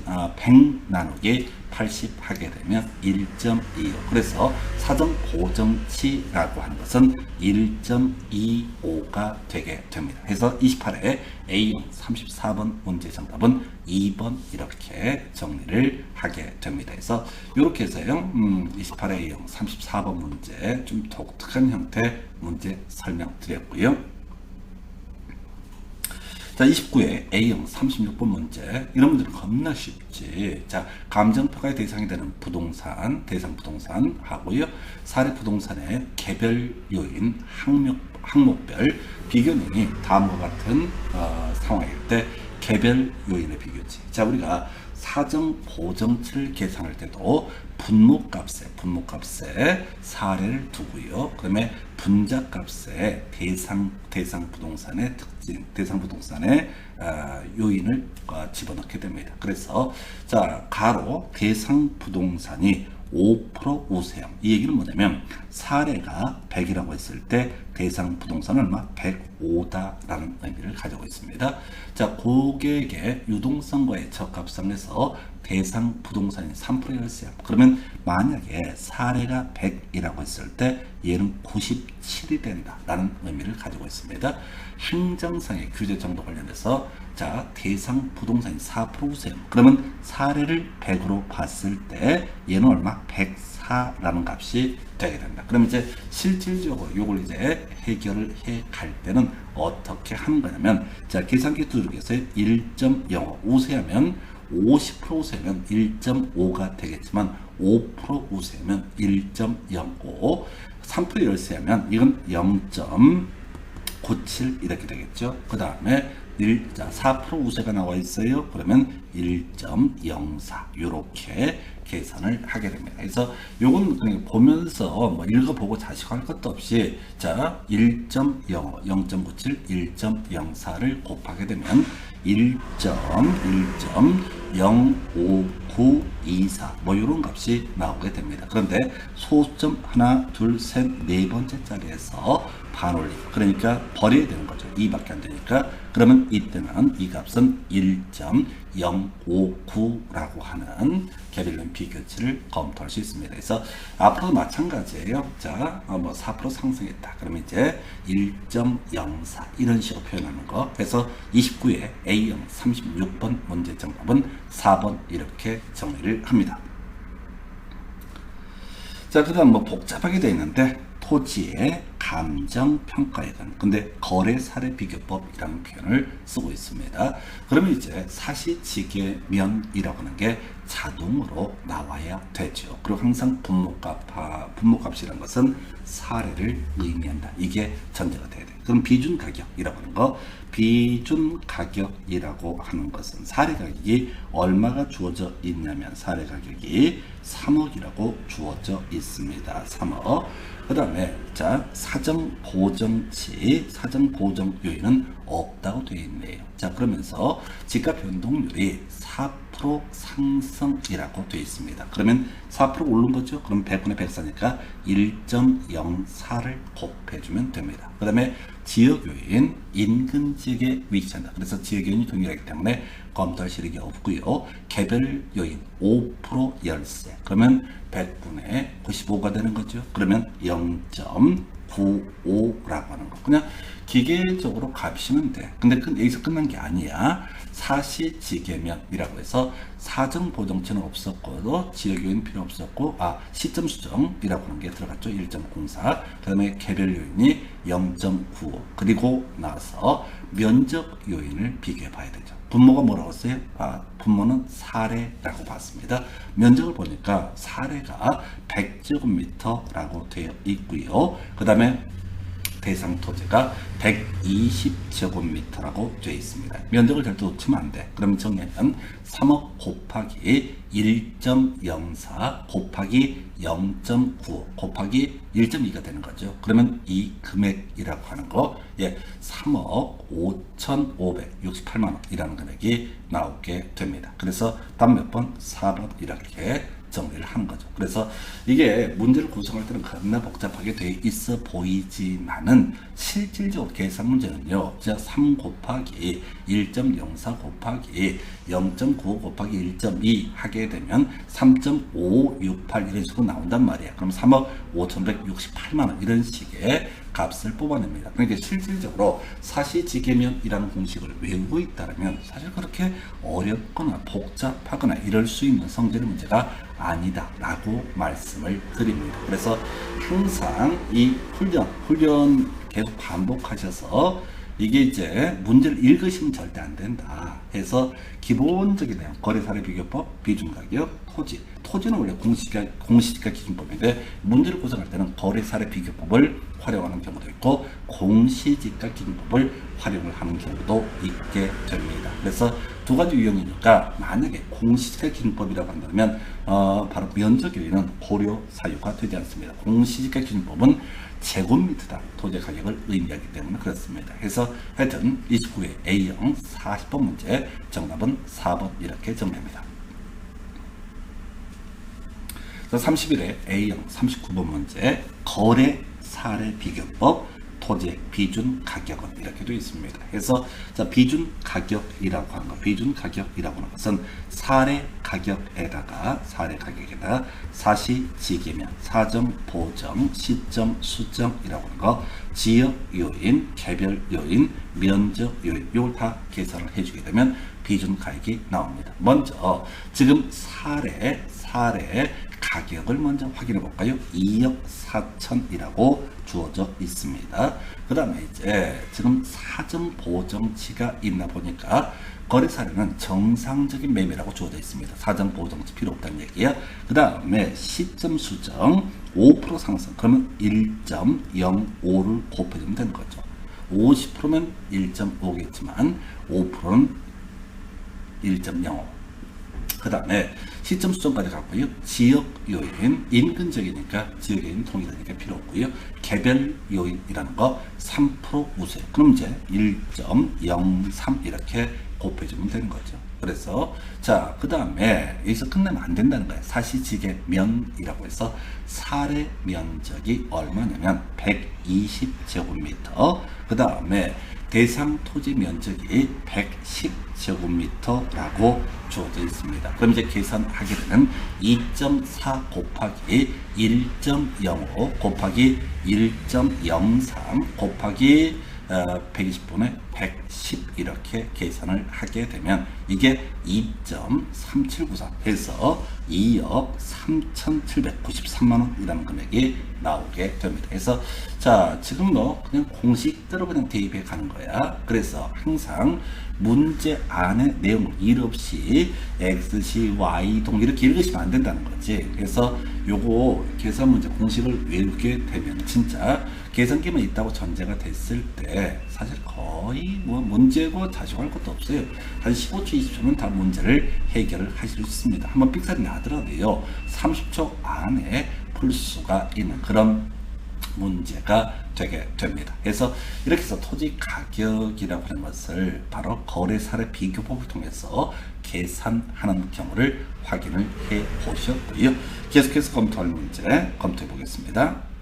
나누기 80 하게 되면 1.25. 그래서 사정 보정치라고 하는 것은 1.25가 되게 됩니다. 그래서 28회 A형 34번 문제 정답은 2번 이렇게 정리를 하게 됩니다. 그래서 이렇게 해서요 28회 A형 34번 문제 좀 독특한 형태 문제 설명드렸고요. 자, 29회 A형 36번 문제. 이런 문제는 겁나 쉽지. 자, 감정평가의 대상이 되는 부동산, 대상 부동산 하고요. 사례 부동산의 개별 요인, 항목별 비교능이 다음과 같은 상황일 때 개별 요인의 비교지. 자, 우리가 사정 보정치를 계산할 때도 분모값에 사례를 두고요. 그다음에 분자값에 대상 부동산의 특징, 대상 부동산의 요인을 집어넣게 됩니다. 그래서 자, 가로 대상 부동산이 5% 우세형. 이 얘기는 뭐냐면 사례가 100이라고 했을 때 대상 부동산은 얼마? 105다라는 의미를 가지고 있습니다. 자, 고객의 유동성과의 적합성에서 대상 부동산이 3%의 혈세합. 그러면 만약에 사례가 100이라고 했을 때 얘는 97이 된다라는 의미를 가지고 있습니다. 행정상의 규제 정도 관련해서 자, 대상 부동산이 4% 우세형. 그러면 사례를 100으로 봤을 때 얘는 얼마? 104라는 값이 되게 된다. 그럼 이제 실질적으로 이걸 이제 해결을 해 갈 때는 어떻게 하는 거냐면 자, 계산기 두들겨서 1.05 우세하면 50% 우세면 1.5가 되겠지만 5% 우세면 1.05, 3% 열세하면 이건 0.97 이렇게 되겠죠. 그 다음에 4% 우세가 나와 있어요. 그러면 1.04 이렇게 계산을 하게 됩니다. 그래서 요건 그냥 보면서 뭐 읽어보고 자식할 것도 없이 자 1.05, 0.97, 1.04를 곱하게 되면 1.05924 뭐 이런 값이 나오게 됩니다. 그런데 소수점 하나, 둘, 셋, 네 번째 자리에서 반올림, 그러니까 버려야 되는 거죠. 2밖에 안 되니까. 그러면 이때는 이 값은 1.059라고 하는 개별련 비교치를 검토할 수 있습니다. 그래서 앞으로도 마찬가지예요. 자, 뭐 4% 상승했다. 그러면 이제 1.04 이런 식으로 표현하는 거. 그래서 29회 A형 36번 문제 정답은 4번 이렇게 정리를 합니다. 자, 그 다음 뭐 복잡하게 되어 있는데 토지의 감정평가액은 근데 거래사례 비교법이라는 표현을 쓰고 있습니다. 그러면 이제 사시지계면이라고 하는 게 자동으로 나와야 되죠. 그리고 항상 분모값이라는 것은 사례를 의미한다. 이게 전제가 돼야 돼요. 그럼 비준가격이라고 하는 거, 비준가격이라고 하는 것은 사례 가격이 얼마가 주어져 있냐면 사례 가격이 3억이라고 주어져 있습니다. 3억. 그 다음에 자 사정 보정치, 사정 보정 요인은 없다고 되어 있네요. 자 그러면서 집값 변동률이 4% 상승이라고 되어 있습니다. 그러면 4% 오른 거죠. 그럼 100분의 104니까 1.04를 곱해주면 됩니다. 그 다음에 지역 요인, 인근 지역에 위치한다. 그래서 지역 요인이 동일하기 때문에 검토할 실익이 없고요. 개별 요인 5% 열세. 그러면 100분의 95가 되는 거죠. 그러면 0.95라고 하는 거. 그냥 기계적으로 값이면 돼. 근데 여기서 끝난 게 아니야. 사시지계면이라고 해서 사정 보정치는 없었고 지역 요인 필요 없었고 시점 수정이라고 하는 게 들어갔죠. 1.04. 그다음에 개별 요인이 0.95. 그리고 나서 면적 요인을 비교해 봐야 되죠. 분모가 뭐라고 했어요? 분모는 사례라고 봤습니다. 면적을 보니까 사례가 100제곱미터라고 되어 있고요. 그 다음에 대상 토지가 120제곱미터라고 되어 있습니다. 면적을 절대 놓치면 안 돼. 그럼 정리하면 3억 곱하기 1.04 곱하기 0.95 곱하기 1.2가 되는 거죠. 그러면 이 금액이라고 하는 거 3억 5,568만 원이라는 금액이 나오게 됩니다. 그래서 답 몇 번? 4번 이렇게 정리를 하는 거죠. 그래서 이게 문제를 구성할 때는 겁나 복잡하게 되어 있어 보이지만은 실질적으로 계산 문제는요. 3 곱하기 1.04 곱하기 0.95 곱하기 1.2 하게 되면 3.568 이런 식으로 나온단 말이야. 그럼 3억 5,168만 원 이런 식의 값을 뽑아냅니다. 그러니까 실질적으로 사시지계면이라는 공식을 외우고 있다면 사실 그렇게 어렵거나 복잡하거나 이럴 수 있는 성질의 문제가 아니다 라고 말씀을 드립니다. 그래서 항상 이 훈련 계속 반복하셔서 이게 이제 문제를 읽으시면 절대 안 된다 해서 기본적인 내용, 거래사례 비교법, 비준가격, 토지는 원래 공시지가 기준법인데 문제를 구성할 때는 거래사례 비교법을 활용하는 경우도 있고 공시지가 기준법을 활용을 하는 경우도 있게 됩니다. 그래서 두 가지 유형이니까 만약에 공시지가 기준법이라고 한다면 바로 면적 요인은 고려 사유가 되지 않습니다. 공시지가 기준법은 제곱미터당 토지 가격을 의미하기 때문에 그렇습니다. 그래서 하여튼 29회 A형 40번 문제 정답은 4번 이렇게 정리합니다. 31회 A형 39번 문제 거래 사례 비교법 토지의 비준 가격은 이렇게 되어 있습니다. 그래서 비준 가격이라고 하는 것, 비준 가격이라고 하는 것은 사례 가격에다가 사시지계면, 사정 보정, 시점 수정이라고 하는 거, 지역 요인, 개별 요인, 면적 요인 이걸 다 계산을 해주게 되면 비준 가격이 나옵니다. 먼저 지금 사례 가격을 먼저 확인해 볼까요? 2억 4천이라고 주어져 있습니다. 그 다음에 이제 지금 사정 보정치가 있나 보니까 거래 사례는 정상적인 매매라고 주어져 있습니다. 사정 보정치 필요 없다는 얘기야. 그 다음에 시점 수정 5% 상승, 그러면 1.05를 곱해주면 되는 거죠. 50%면 1.5겠지만 5%는 1.05. 그 다음에 시점 수정까지 갔고요. 지역 요인, 인근적이니까 지역 요인 통일하니까 필요 없고요. 개별 요인이라는 거 3% 우세. 그럼 이제 1.03 이렇게 곱해주면 되는 거죠. 그래서 자, 그 다음에 여기서 끝내면 안 된다는 거예요. 사시지계 면이라고 해서 사례 면적이 얼마냐면 120제곱미터. 그 다음에 대상 토지 면적이 110제곱미터라고 주어져 있습니다. 그럼 이제 계산하게 되면 2.4 곱하기 1.05 곱하기 1.03 곱하기 120분의 110 이렇게 계산을 하게 되면 이게 2.3794 해서 2억 3,793만원이라는 금액이 나오게 됩니다. 그래서 자, 지금 뭐 그냥 공식대로 그냥 대입해 가는 거야. 그래서 항상 문제 안에 내용을 일 없이 X시 Y동 이렇게 읽으시면 안 된다는 거지. 그래서 요거 계산 문제 공식을 외우게 되면 진짜 계산기만 있다고 전제가 됐을 때 사실 거의 뭐 문제고 자식할 것도 없어요. 한 15초, 20초면 다 문제를 해결을 하실 수 있습니다. 한번 삑살이 나더라도요, 30초 안에 풀 수가 있는 그런 문제가 되게 됩니다. 그래서 이렇게 해서 토지 가격이라고 하는 것을 바로 거래 사례 비교법을 통해서 계산하는 경우를 확인을 해 보셨고요. 계속해서 검토할 문제 검토해 보겠습니다.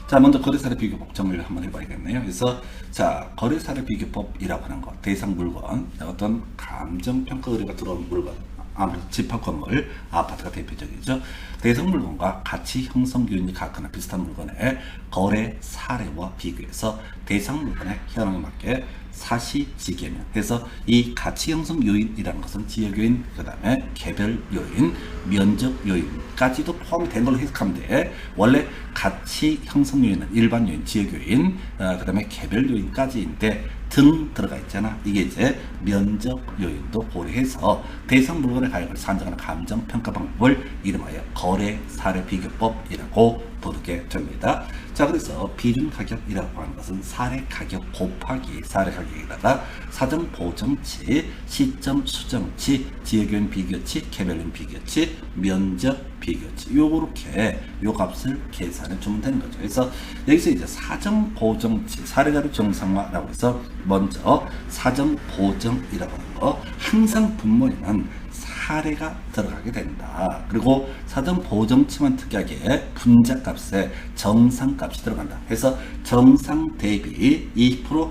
자, 먼저 거래사례 비교법 정리를 한번 해봐야겠네요. 그래서 자, 거래사례 비교법이라고 하는 것, 대상 물건, 어떤 감정평가 의뢰가 들어온 물건, 아무래도 집합 건물, 아파트가 대표적이죠. 대상 물건과 가치 형성 요인이 같거나 비슷한 물건의 거래 사례와 비교해서 대상 물건의 현황에 맞게 사시지계면 해서 이 가치 형성 요인이라는 것은 지역 요인, 그 다음에 개별 요인, 면적 요인까지도 포함이 된 걸로 해석하면 돼. 원래 가치 형성 요인은 일반 요인, 지역 요인, 그 다음에 개별 요인까지인데 등 들어가 있잖아. 이게 이제 면적 요인도 고려해서 대상 물건의 가격을 산정하는 감정평가 방법을 이름하여 거래 사례 비교법이라고 부르게 됩니다. 자, 그래서 비중 가격이라고 하는 것은 사례 가격 곱하기 사례 가격에다가 사정 보정치, 시점 수정치, 지역요인 비교치, 개별요인 비교치, 면적 비교치, 요렇게 요 값을 계산해 주면 되는 거죠. 그래서 여기서 이제 사정 보정치, 사례자료 정상화라고 해서 먼저 사정 보정이라고 하는 거, 항상 분모에는 사례가 들어가게 된다. 그리고 사정 보정치만 특이하게 분자값에 정상값이 들어간다. 해서 정상 대비 20%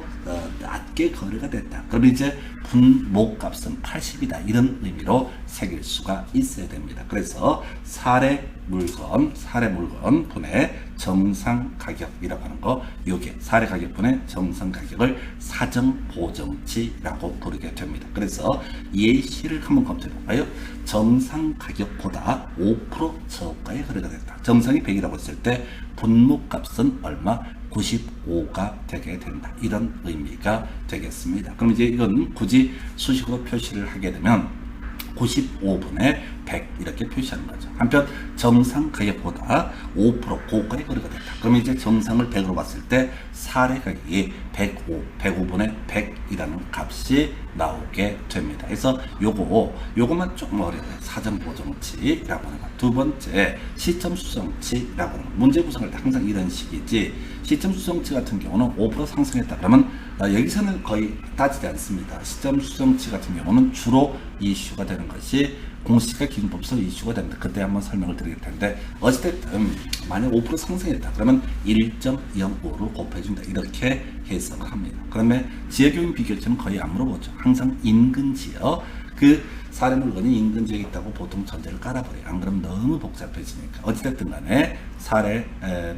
낮게 거래가 됐다. 그럼 이제 분모값은 80이다. 이런 의미로 새길 수가 있어야 됩니다. 그래서 사례 물건 분의 정상 가격이라고 하는 거, 요게 사례 가격 분의 정상 가격을 사정 보정치라고 부르게 됩니다. 그래서 예시를 한번 검토해 볼까요? 정상 가격보다 5% 저가의 거래가 됐다. 정상이 100이라고 했을 때 분모값은 얼마? 95가 되게 된다. 이런 의미가 되겠습니다. 그럼 이제 이건 굳이 수식으로 표시를 하게 되면 95분의 100 이렇게 표시하는 거죠. 한편 정상 가격보다 5% 고가의 거래가 됐다. 그러면 이제 정상을 100으로 봤을 때 사례 가격이 105분의 100이라는 값이 나오게 됩니다. 그래서 요거만 조금 어려워요. 사정 보정치라고 하는 것. 두 번째, 시점 수정치라고 하는 것. 문제 구성할 때 항상 이런 식이지. 시점 수정치 같은 경우는 5% 상승했다 그러면 여기서는 거의 따지지 않습니다. 시점 수정치 같은 경우는 주로 이슈가 되는 것이 공시지가 기준법에서 이슈가 됩니다. 그때 한번 설명을 드릴 텐데, 어찌됐든 만약 5% 상승했다 그러면 1.05로 곱해준다. 이렇게 해석을 합니다. 그러면 지역요인 비교치는 거의 안 물어보죠. 항상 인근 지역, 그 사례 물건이 인근 지역에 있다고 보통 전제를 깔아버려요. 안 그러면 너무 복잡해지니까. 어찌됐든 간에 사례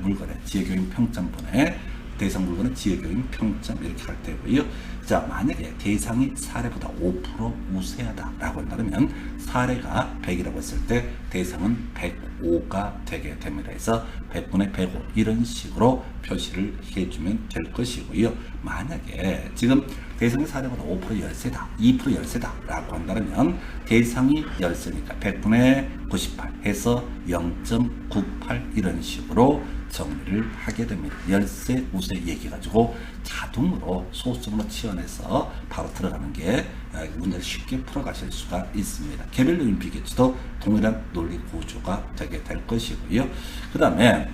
물건의 지역요인 평점분의 대상 물건은 지역요인 평점 이렇게 갈 때고요. 자, 만약에 대상이 사례보다 5% 우세하다라고 한다면 사례가 100이라고 했을 때 대상은 105가 되게 됩니다. 그래서 100분의 105 이런 식으로 표시를 해주면 될 것이고요. 만약에 지금 대상의 사례보다 5% 열세다, 2% 열세다라고 한다면 대상이 열세니까 100분의 98 해서 0.98 이런 식으로 정리를 하게 됩니다. 열세 우세 얘기 가지고 자동으로 소수점으로 치환해서 바로 들어가는 게 문제를 쉽게 풀어가실 수가 있습니다. 개별 요인 비교치도 동일한 논리 구조가 되게 될 것이고요. 그 다음에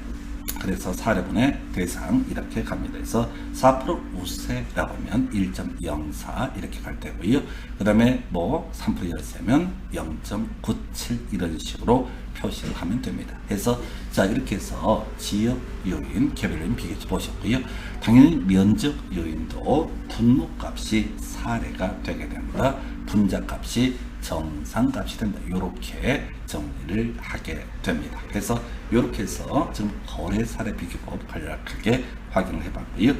그래서 사례분의 대상 이렇게 갑니다. 그래서 4% 우세라고 하면 1.04 이렇게 갈 때고요. 그 다음에 뭐 3% 열세면 0.97 이런 식으로 표시를 하면 됩니다. 그래서 자 이렇게 해서 지역 요인, 개별 요인 비교치 보셨고요. 당연히 면적 요인도 분모값이 사례가 되게 됩니다. 분자값이 정상값이 된다. 이렇게 정리를 하게 됩니다. 그래서 이렇게 해서 지금 거래 사례 비교법 간략하게 확인을 해봤고요.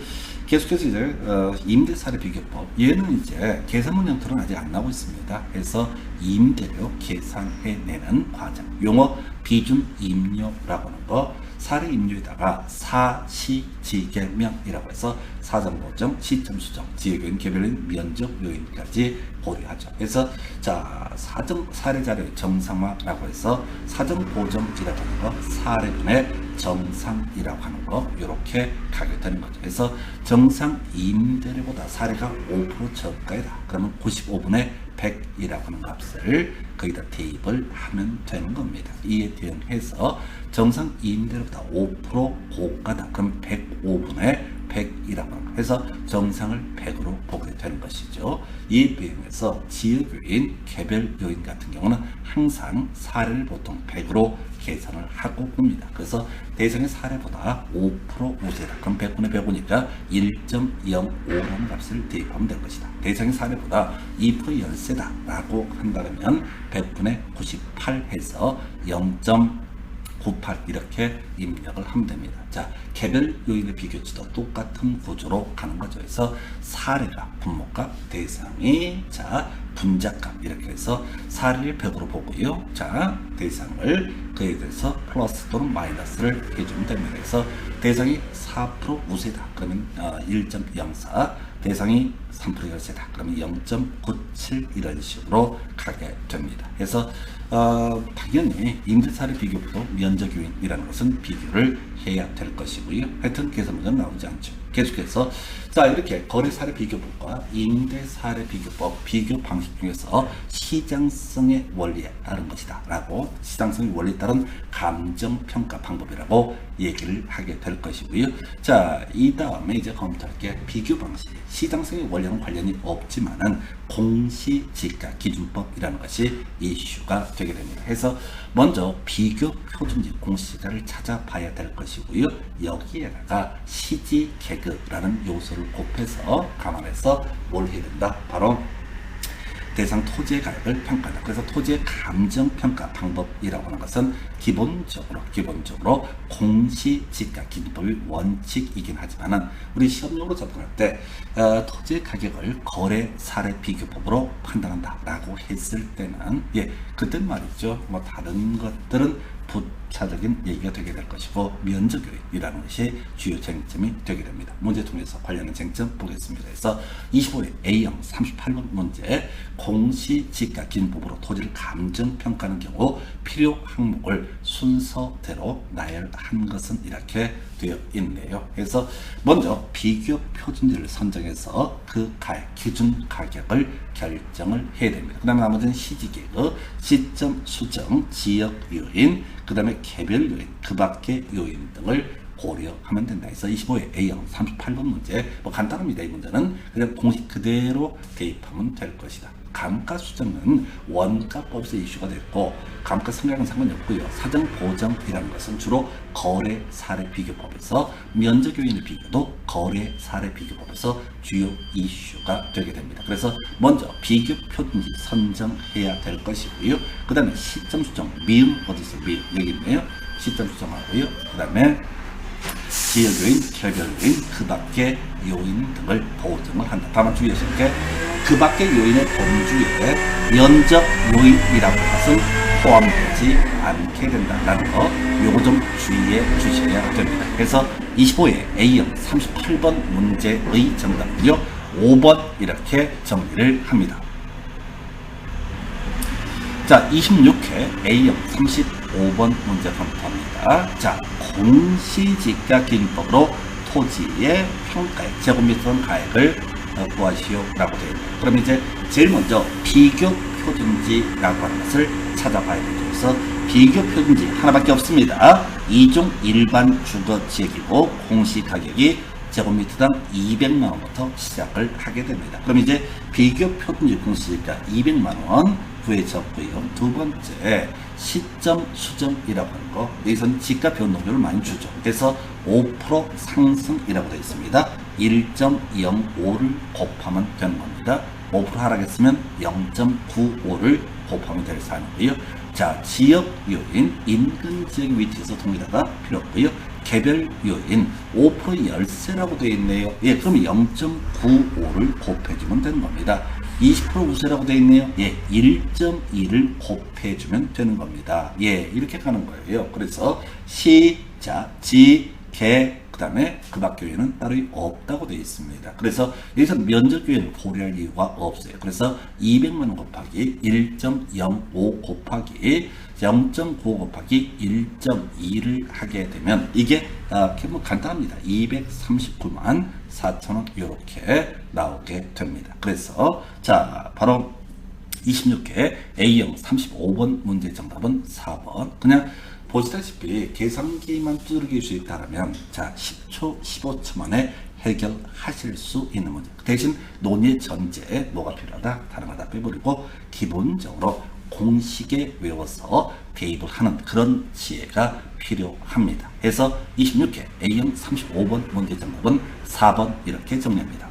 계속해서 이제 임대 사례 비교법 얘는 이제 계산문 형태로는 아직 안 나오고 있습니다. 그래서 임대료 계산해내는 과정 용어 비준 임료라고 하는 거 사례 임료에다가 사시지계명이라고 해서 사정 보정, 시점 수정, 지역요인, 개별요인, 면적 요인까지 고려하죠. 그래서 자 사정 사례 자료의 정상화라고 해서 사정 보정이라고 하는 거, 사례분의 정상이라고 하는 거 이렇게 가게 되는 거죠. 그래서 정상 임대료보다 사례가 5% 저가이다. 그러면 95분의 100이라고 하는 값을 거기다 대입을 하면 되는 겁니다. 이에 대응해서 정상 임대료보다 5% 고가다. 그럼 105분의 100이라고 합니다. 해서 정상을 100으로 보게 되는 것이죠. 이에 비해서 지역요인, 개별 요인 같은 경우는 항상 사례를 보통 100으로 계산을 하고 봅니다. 그래서 대상의 사례보다 5% 우세다. 그럼 100분의 105니까 1.05라는 값을 대입하면 될 것이다. 대상의 사례보다 2% 열세다 라고 한다면 100분의 98 해서 0.98 이렇게 입력을 하면 됩니다. 자, 개별 요인의 비교치도 똑같은 구조로 가는 거죠. 그래서 사례가 분모값, 대상이 자 분자값 이렇게 해서 사례를 100으로 보고요. 자, 대상을 그에 대해서 플러스 또는 마이너스를 해주면 됩니다. 그래서 대상이 4% 우세다. 그러면 1.04 대상이 3% 열세다. 그러면 0.97 이런 식으로 가게 됩니다. 그래서 당연히 임대사례 비교보도 면적 요인이라는 것은 비교를 해야 될 것이고요. 하여튼 계산 문제는 나오지 않죠. 계속해서 자 이렇게 거래사례 비교법과 임대사례 비교법 비교 방식 중에서 시장성의 원리에 따른 것이다 라고 시장성의 원리에 따른 감정평가 방법이라고 얘기를 하게 될 것이고요. 자 이 다음에 이제 검토할 게 비교 방식 시장성의 원리와는 관련이 없지만은 공시지가 기준법이라는 것이 이슈가 되게 됩니다. 그래서 먼저 비교 표준지 공시지가를 찾아봐야 될 것이고요. 여기에다가 시지 개그라는 요소를 곱해서 감안해서 뭘 해야 된다? 바로 대상 토지의 가격을 평가한다. 그래서 토지의 감정평가 방법이라고 하는 것은 기본적으로 공시지가 기준법의 원칙이긴 하지만은 우리 시험용으로 접근할 때 토지의 가격을 거래 사례 비교법으로 판단한다라고 했을 때는 그때 말이죠. 뭐 다른 것들은 부차적인 얘기가 되게 될 것이고 면적 요인이라는 것이 주요 쟁점이 되게 됩니다. 문제 통해서 관련된 쟁점 보겠습니다. 그래서 25회 A형 38번 문제 공시지가 기준법으로 토지를 감정평가하는 경우 필요 항목을 순서대로 나열한 것은 이렇게 되어 있네요. 그래서 먼저 비교 표준지를 선정해서 그 기준 가격을 결정을 해야 됩니다. 그 다음에 나머지는 시지개그, 시점 수정, 지역 요인, 그 다음에 개별 요인, 그 밖의 요인 등을 고려하면 된다. 그래서 25회 A형 38번 문제 뭐 간단합니다. 이 문제는 그냥 공식 그대로 대입하면 될 것이다. 감가 수정은 원가법에서 이슈가 됐고 감가 성향은 상관이 없고요. 사정 보정이라는 것은 주로 거래 사례 비교법에서 면적 요인의 비교도 거래 사례 비교법에서 주요 이슈가 되게 됩니다. 그래서 먼저 비교 표준지 선정해야 될 것이고요. 그 다음에 시점 수정 미음 어디 있어요? 미음 여기 있네요. 시점 수정하고요. 그 다음에 지역 요인, 개별 요인, 그 밖의 요인 등을 보증을 한다. 다만 주의하실 게 그 밖의 요인의 범주에 면적 요인이라고 것은 포함되지 않게 된다는 거, 요거 좀 주의해 주셔야 됩니다. 그래서 25회 A형 38번 문제의 정답은요 5번 이렇게 정리를 합니다. 자, 26회 A형 35번 문제 검토합니다. 자, 공시지가 기준법으로 토지의 평가액, 제곱미터 가액을 구하시오라고 되어 있습니다. 그럼 이제 제일 먼저 비교 표준지라고 하는 것을 찾아봐야 되죠. 그래서 비교 표준지 하나밖에 없습니다. 이중 일반 주거지역이고 공시가격이 제곱미터당 200만 원부터 시작을 하게 됩니다. 그럼 이제 비교 표준지 공시지가 200만 원 구해졌고요. 두 번째 시점 수정이라고 하는 거, 여기서는 지가 변동률을 많이 주죠. 그래서 5% 상승이라고 되어 있습니다. 1.05를 곱하면 되는 겁니다. 5% 하락했으면 0.95를 곱하면 될 사안이고요. 자, 지역 요인, 인근 지역 위치에서 동일하다 필요 없고요. 개별 요인 5% 열세라고 되어 있네요. 예, 그럼 0.95를 곱해주면 되는 겁니다. 20% 우세라고 되어 있네요. 예, 1.2를 곱해주면 되는 겁니다. 예, 이렇게 가는 거예요. 그래서 시, 자, 지, 개, 그 다음에 그 밖 요인은 따로 없다고 되어 있습니다. 그래서 여기서 면적 요인을 고려할 이유가 없어요. 그래서 200만 원 곱하기 1.05 곱하기 0.9 곱하기 1.2를 하게 되면 이게 뭐 간단합니다. 239만 4천원 이렇게 나오게 됩니다. 그래서 자, 바로 26회 A형 35번 문제 정답은 4번. 그냥 보시다시피 계산기만 두드릴 수 있다면 자 10초 15초 만에 해결하실 수 있는 문제. 대신 논의 전제에 뭐가 필요하다? 다른 거 다 빼버리고 기본적으로 공식에 외워서 대입을 하는 그런 지혜가 필요합니다. 해서 26회 A형 35번 문제 정답은 4번 이렇게 정리합니다.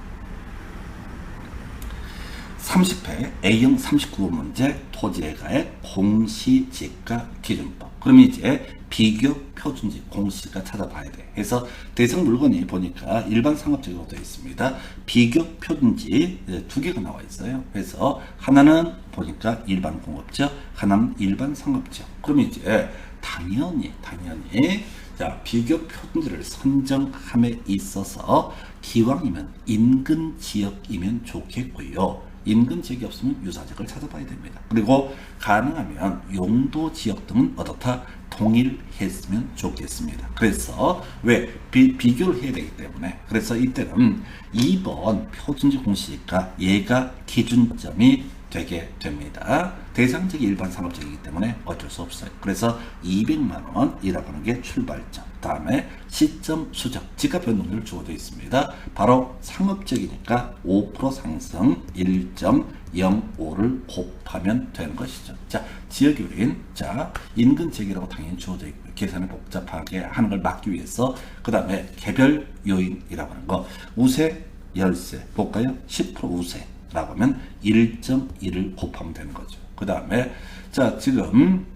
30회 A형 39번 문제 토지가액 공시지가 기준법. 그럼 이제 비교 표준지 공시가 찾아봐야 돼. 그래서 대상 물건이 보니까 일반 상업지역으로 되어 있습니다. 비교 표준지 두 개가 나와 있어요. 그래서 하나는 보니까 일반 공업지역, 하나는 일반 상업지역. 그럼 이제 당연히 자, 비교 표준지를 선정함에 있어서 기왕이면 인근 지역이면 좋겠고요. 인근 지역이 없으면 유사지역을 찾아봐야 됩니다. 그리고 가능하면 용도 지역 등은 어떻다? 동일했으면 좋겠습니다. 그래서 왜? 비교를 해야 되기 때문에. 그래서 이때는 2번 표준지 공시지가 얘가 기준점이 되게 됩니다. 대상지역이 일반 상업지역이기 때문에 어쩔 수 없어요. 그래서 200만 원이라고 하는 게 출발점. 다음에 시점 수정, 지가 변동률 주어져 있습니다. 바로 상업지역이니까 5% 상승 1.05를 곱하면 되는 것이죠. 자, 지역 요인, 자 인근 지역이라고 당연히 주어져 있고요. 계산을 복잡하게 하는 걸 막기 위해서 그 다음에 개별 요인이라고 하는 거 우세, 열세 볼까요? 10% 우세 라고 하면 1.1을 곱하면 되는 거죠. 그 다음에 자 지금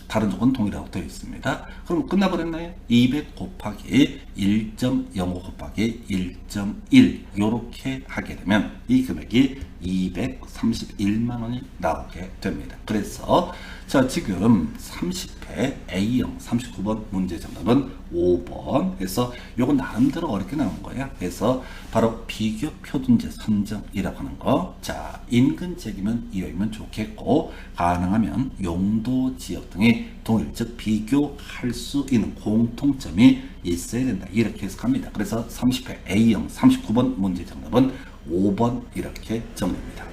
다른 조건 동일하고 되어 있습니다. 그럼 끝나버렸나요? 200 곱하기 1.05 곱하기 1.1 이렇게 하게 되면 이 금액이 231만 원이 나오게 됩니다. 그래서 자 지금 30회 A형 39번 문제 정답은 5번. 그래서 요건 나름대로 어렵게 나온 거야. 그래서 바로 비교 표준지 선정이라고 하는 거. 자 인근 지역이면 이용이면 좋겠고 가능하면 용도 지역 등이 동일 즉 비교할 수 있는 공통점이 있어야 된다. 이렇게 해석합니다. 그래서 30회 A형 39번 문제 정답은 5번 이렇게 정리합니다.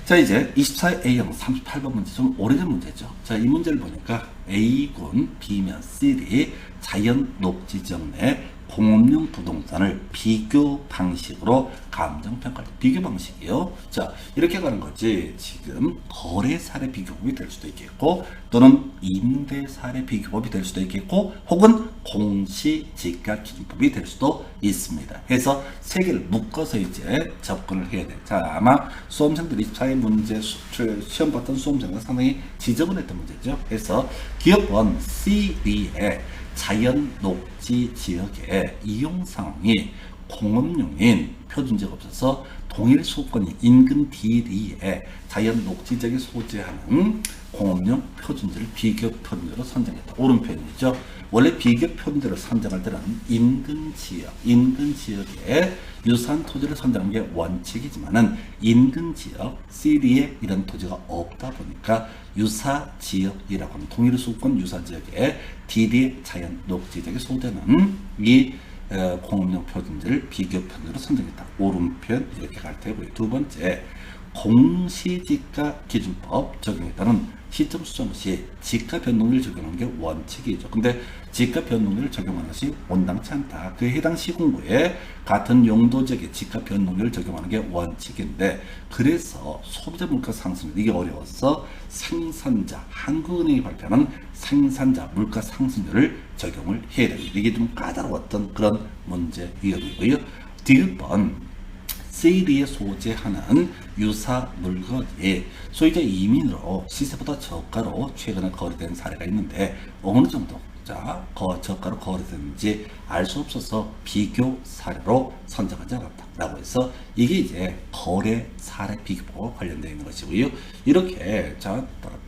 자 이제 24회 A형 38번 문제 좀 오래된 문제죠. 자 이 문제를 보니까 A군 B면 C이 자연 녹지 지역 내 공업용 부동산을 비교 방식으로 감정평가할 때 비교 방식이요. 자 이렇게 가는 거지. 지금 거래 사례 비교법이 될 수도 있겠고 또는 임대 사례 비교법이 될 수도 있겠고 혹은 공시지가 기준법이 될 수도 있습니다. 해서 세 개를 묶어서 이제 접근을 해야 돼. 자 아마 수험생들이 24회 문제 시험 봤던 수험생과 상당히 지저분했던 문제죠. 그래서 기업번 C, D에 자연 녹지 지역의 이용 상황이 공업용인 표준지가 없어서 동일 수도권이 인근 DD에 자연 녹지 지역에 소재하는 공업용 표준지를 비교역 표준지로 선정했다. 옳은 표현이죠. 원래 비교역 표준지를 선정할 때는 인근 지역에 유사한 토지를 선정하는 게 원칙이지만은 인근 지역 CD에 이런 토지가 없다 보니까 유사 지역이라고 하는 동일 수도권 유사 지역에 DD 자연 녹지 지역에 소재하는 이 공업용 표준지를 비교역 표준지로 선정했다. 옳은 표현 이렇게 갈 테고요. 두 번째, 공시지가 기준법 적용에 따른 시점 수정 시 지가 변동률을 적용하는 게 원칙이죠. 근데 지가 변동률을 적용하는 것이 온당치 않다. 그에 해당 시군구에 같은 용도 지역의 지가 변동률을 적용하는 게 원칙인데, 그래서 소비자 물가 상승률, 이게 어려워서 생산자, 한국은행이 발표하는 생산자 물가 상승률을 적용을 해야 됩니다. 이게 좀 까다로웠던 그런 문제 유형이고요. 뒷번, 세일에 소재하는 유사 물건이 소유자 이민으로 시세보다 저가로 최근에 거래된 사례가 있는데 어느 정도 저가로 거래됐는지 알 수 없어서 비교 사례로 선정하지 않았다 라고 해서 이게 이제 거래 사례 비교와 관련되어 있는 것이고요. 이렇게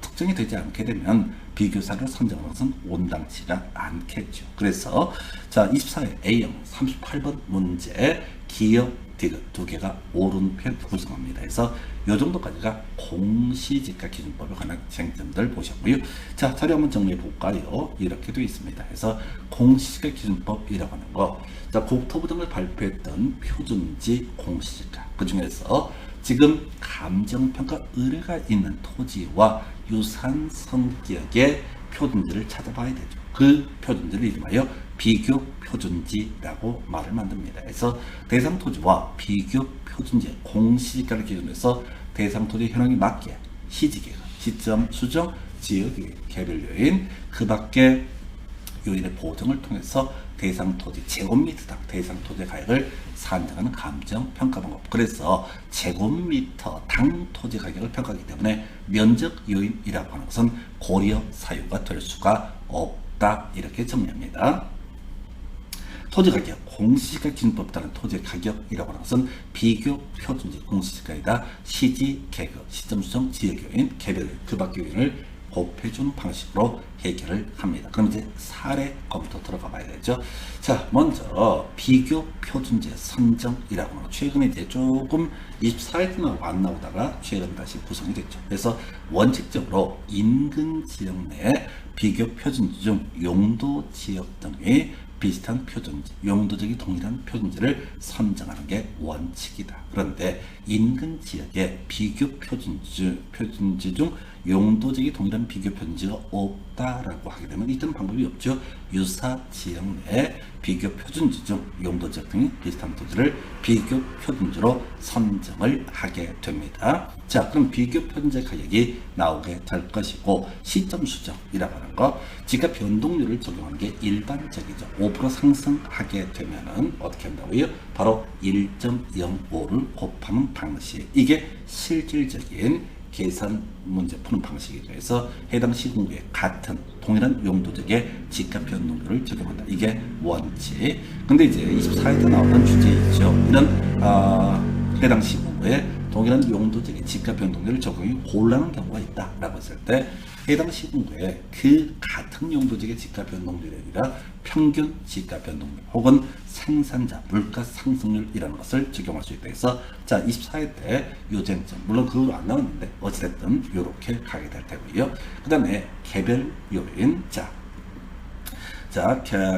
특정이 되지 않게 되면 비교 사례를 선정하는 것은 온당치가 않겠죠. 그래서 24회 A형 38번 문제 기업 디귿 두 개가 옳은 표현 구성합니다. 그래서 이 정도까지가 공시지가 기준법에 관한 쟁점들 보셨고요. 자, 자료 한번 정리해 볼까요? 이렇게 되어 있습니다. 그래서 공시지가 기준법이라고 하는 거, 국토부 등을 발표했던 표준지 공시지가, 그 중에서 지금 감정평가 의뢰가 있는 토지와 유사한 성격의 표준지를 찾아봐야 되죠. 그 표준지를 이름하여 비교 표준지라고 말을 만듭니다. 그래서 대상 토지와 비교 표준지의 공시지가를 기준으로 해서 대상 토지 현황에 맞게 시지계획, 시점 수정, 지역의 개별 요인, 그 밖에 요인의 보정을 통해서 대상 토지 제곱미터당 대상 토지 가격을 산정하는 감정 평가 방법. 그래서 제곱미터 당 토지 가격을 평가하기 때문에 면적 요인이라고 하는 것은 고려 사유가 될 수가 없다. 이렇게 정리합니다. 토지 가격, 공시지가 기준법에 따른 토지 가격이라고 하는 것은 비교 표준지 공시지가이다. 시지 개그, 시점 수정, 지역 요인, 개별 그 밖의 요인을 곱해주는 방식으로 해결을 합니다. 그럼 이제 사례 검토 들어가 봐야 되죠. 자, 먼저 비교 표준지 선정이라고 하는, 최근에 이제 조금 24회 동안 안 나오다가 최근 다시 구성이 됐죠. 그래서 원칙적으로 인근 지역 내 비교 표준지 중 용도 지역 등의 비슷한 표준지, 용도적이 동일한 표준지를 선정하는 게 원칙이다. 그런데 인근 지역의 비교 표준지 중 용도적이 동일한 비교 표준지가 없다라고 하게 되면 이때는 방법이 없죠. 유사 지역 내 비교 표준지 중 용도 지역 등이 비슷한 토지를 비교 표준지로 선정을 하게 됩니다. 자, 그럼 비교 표준지 가격이 나오게 될 것이고, 시점 수정이라고 하는 거, 지가 변동률을 적용하는 게 일반적이죠. 5% 상승하게 되면은 어떻게 한다고요? 바로 1.05를 곱하는 방식. 이게 실질적인 계산 문제 푸는 방식이죠. 그래서 해당 시군구에 같은 동일한 용도적의 지가 변동률을 적용한다. 이게 원칙. 근데 이제 24회 때 나왔던 주제이죠. 이런 해당 시군구에 동일한 용도적의 지가 변동률을 적용이 곤란한 경우가 있다라고 했을 때 해당 시군구에 그 같은 용도적의 지가 변동률이 아니라 평균 지가 변동률 혹은 생산자 물가 상승률이라는 것을 적용할 수 있다 해서 24회 때 요쟁점, 물론 그거 안 나왔는데 어찌됐든 이렇게 가게 될 테고요. 그 다음에 개별 요인,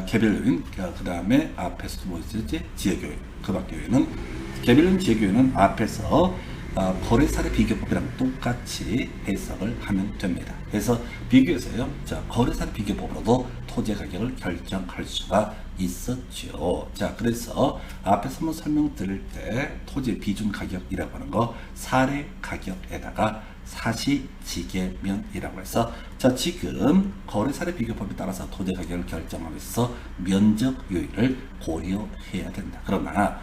개별 요인, 그 다음에 앞에서도 뭐 있었지? 지역 요인, 그 밖의 요인은 개별 요인, 지역 요인은 앞에서 거래사례 비교법이랑 똑같이 해석을 하면 됩니다. 그래서 비교해서요, 거래사례 비교법으로도 토지 가격을 결정할 수가 있었죠. 그래서 앞에서 한번 설명드릴 때 토지 비준 가격이라고 하는 거 사례 가격에다가 사시지계면이라고 해서 자, 지금 거래사례 비교법에 따라서 토지 가격을 결정하기 위해서 면적 요인을 고려해야 된다. 그러나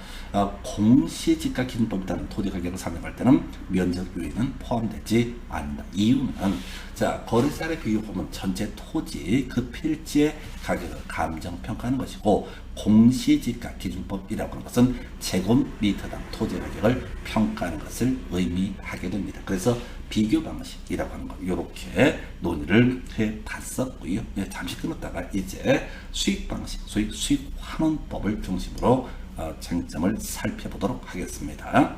공시지가 기준법에 따른 토지 가격을 산정할 때는 면적 요인은 포함되지 않는다. 이유는 자, 거래사례 비교법은 전체 토지 그 필지의 가격을 감정평가하는 것이고, 공시지가 기준법이라고 하는 것은 제곱미터당 토지 가격을 평가하는 것을 의미하게 됩니다. 그래서 비교 방식이라고 하는 거 이렇게 논의를 해 봤었고요. 잠시 끊었다가 이제 수익 방식, 수익 환원법을 중심으로 쟁점을 살펴보도록 하겠습니다.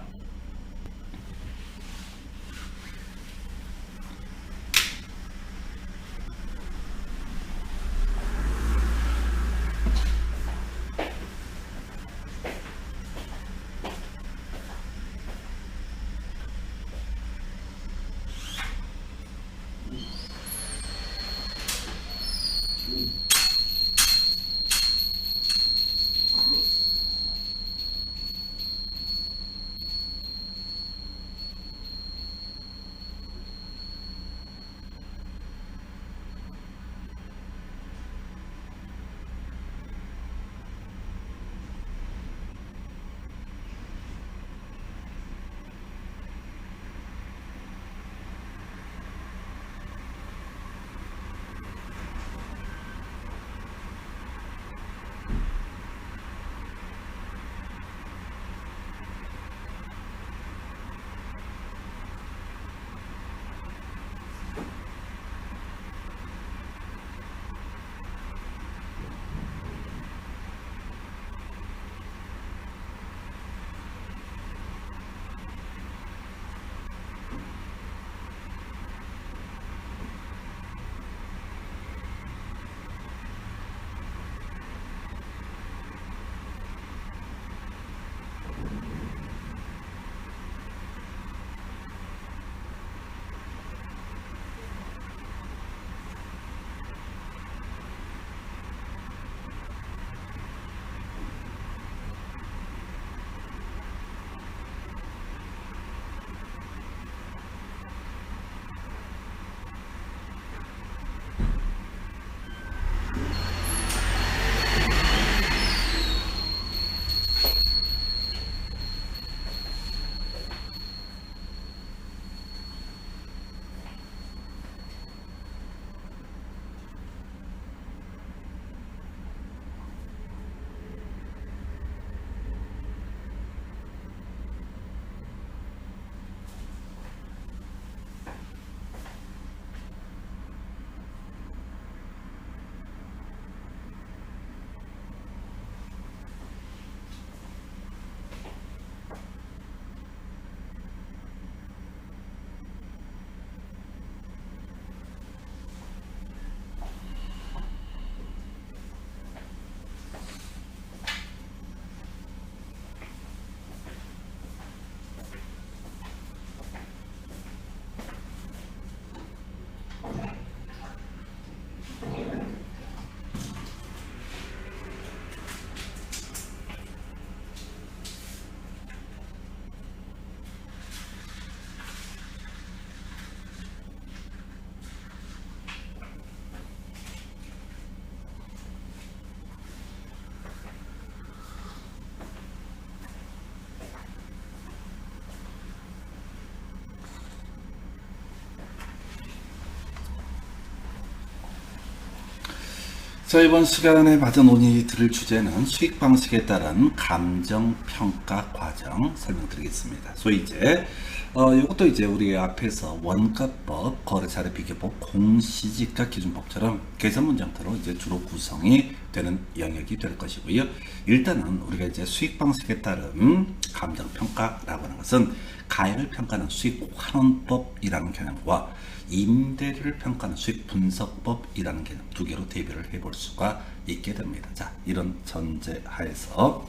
자, 이번 시간에 마저 논의 드릴 주제는 수익 방식에 따른 감정평가 과정 설명드리겠습니다. 소위 이제 이것도 이제 우리 앞에서 원가법, 거래사례 비교법, 공시지가 기준법처럼 개선 문장터로 이제 주로 구성이 되는 영역이 될 것이고요. 일단은 우리가 이제 수익 방식에 따른 감정평가라고 하는 것은 가액을 평가하는 수익 환원법이라는 개념과 임대료를 평가하는 수익 분석법이라는 개념 두 개로 대비를 해볼 수가 있게 됩니다. 자, 이런 전제 하에서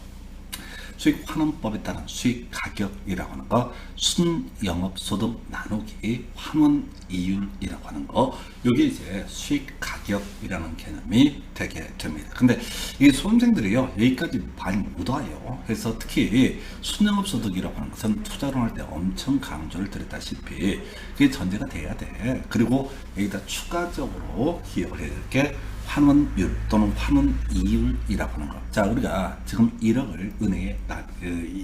수익 환원법에 따른 수익 가격이라고 하는 거, 순영업소득 나누기 환원 이율이라고 하는 거, 이게 이제 수익 가격이라는 개념이 되게 됩니다. 근데 이 수험생들이요, 여기까지 많이 못 와요. 그래서 특히 순영업소득이라고 하는 것은 투자를 할 때 엄청 강조를 드렸다시피 그게 전제가 돼야 돼. 그리고 여기다 추가적으로 기억을 해야 될 게 환원율 또는 환원이율이라고 하는 거. 자, 우리가 지금 1억을 은행에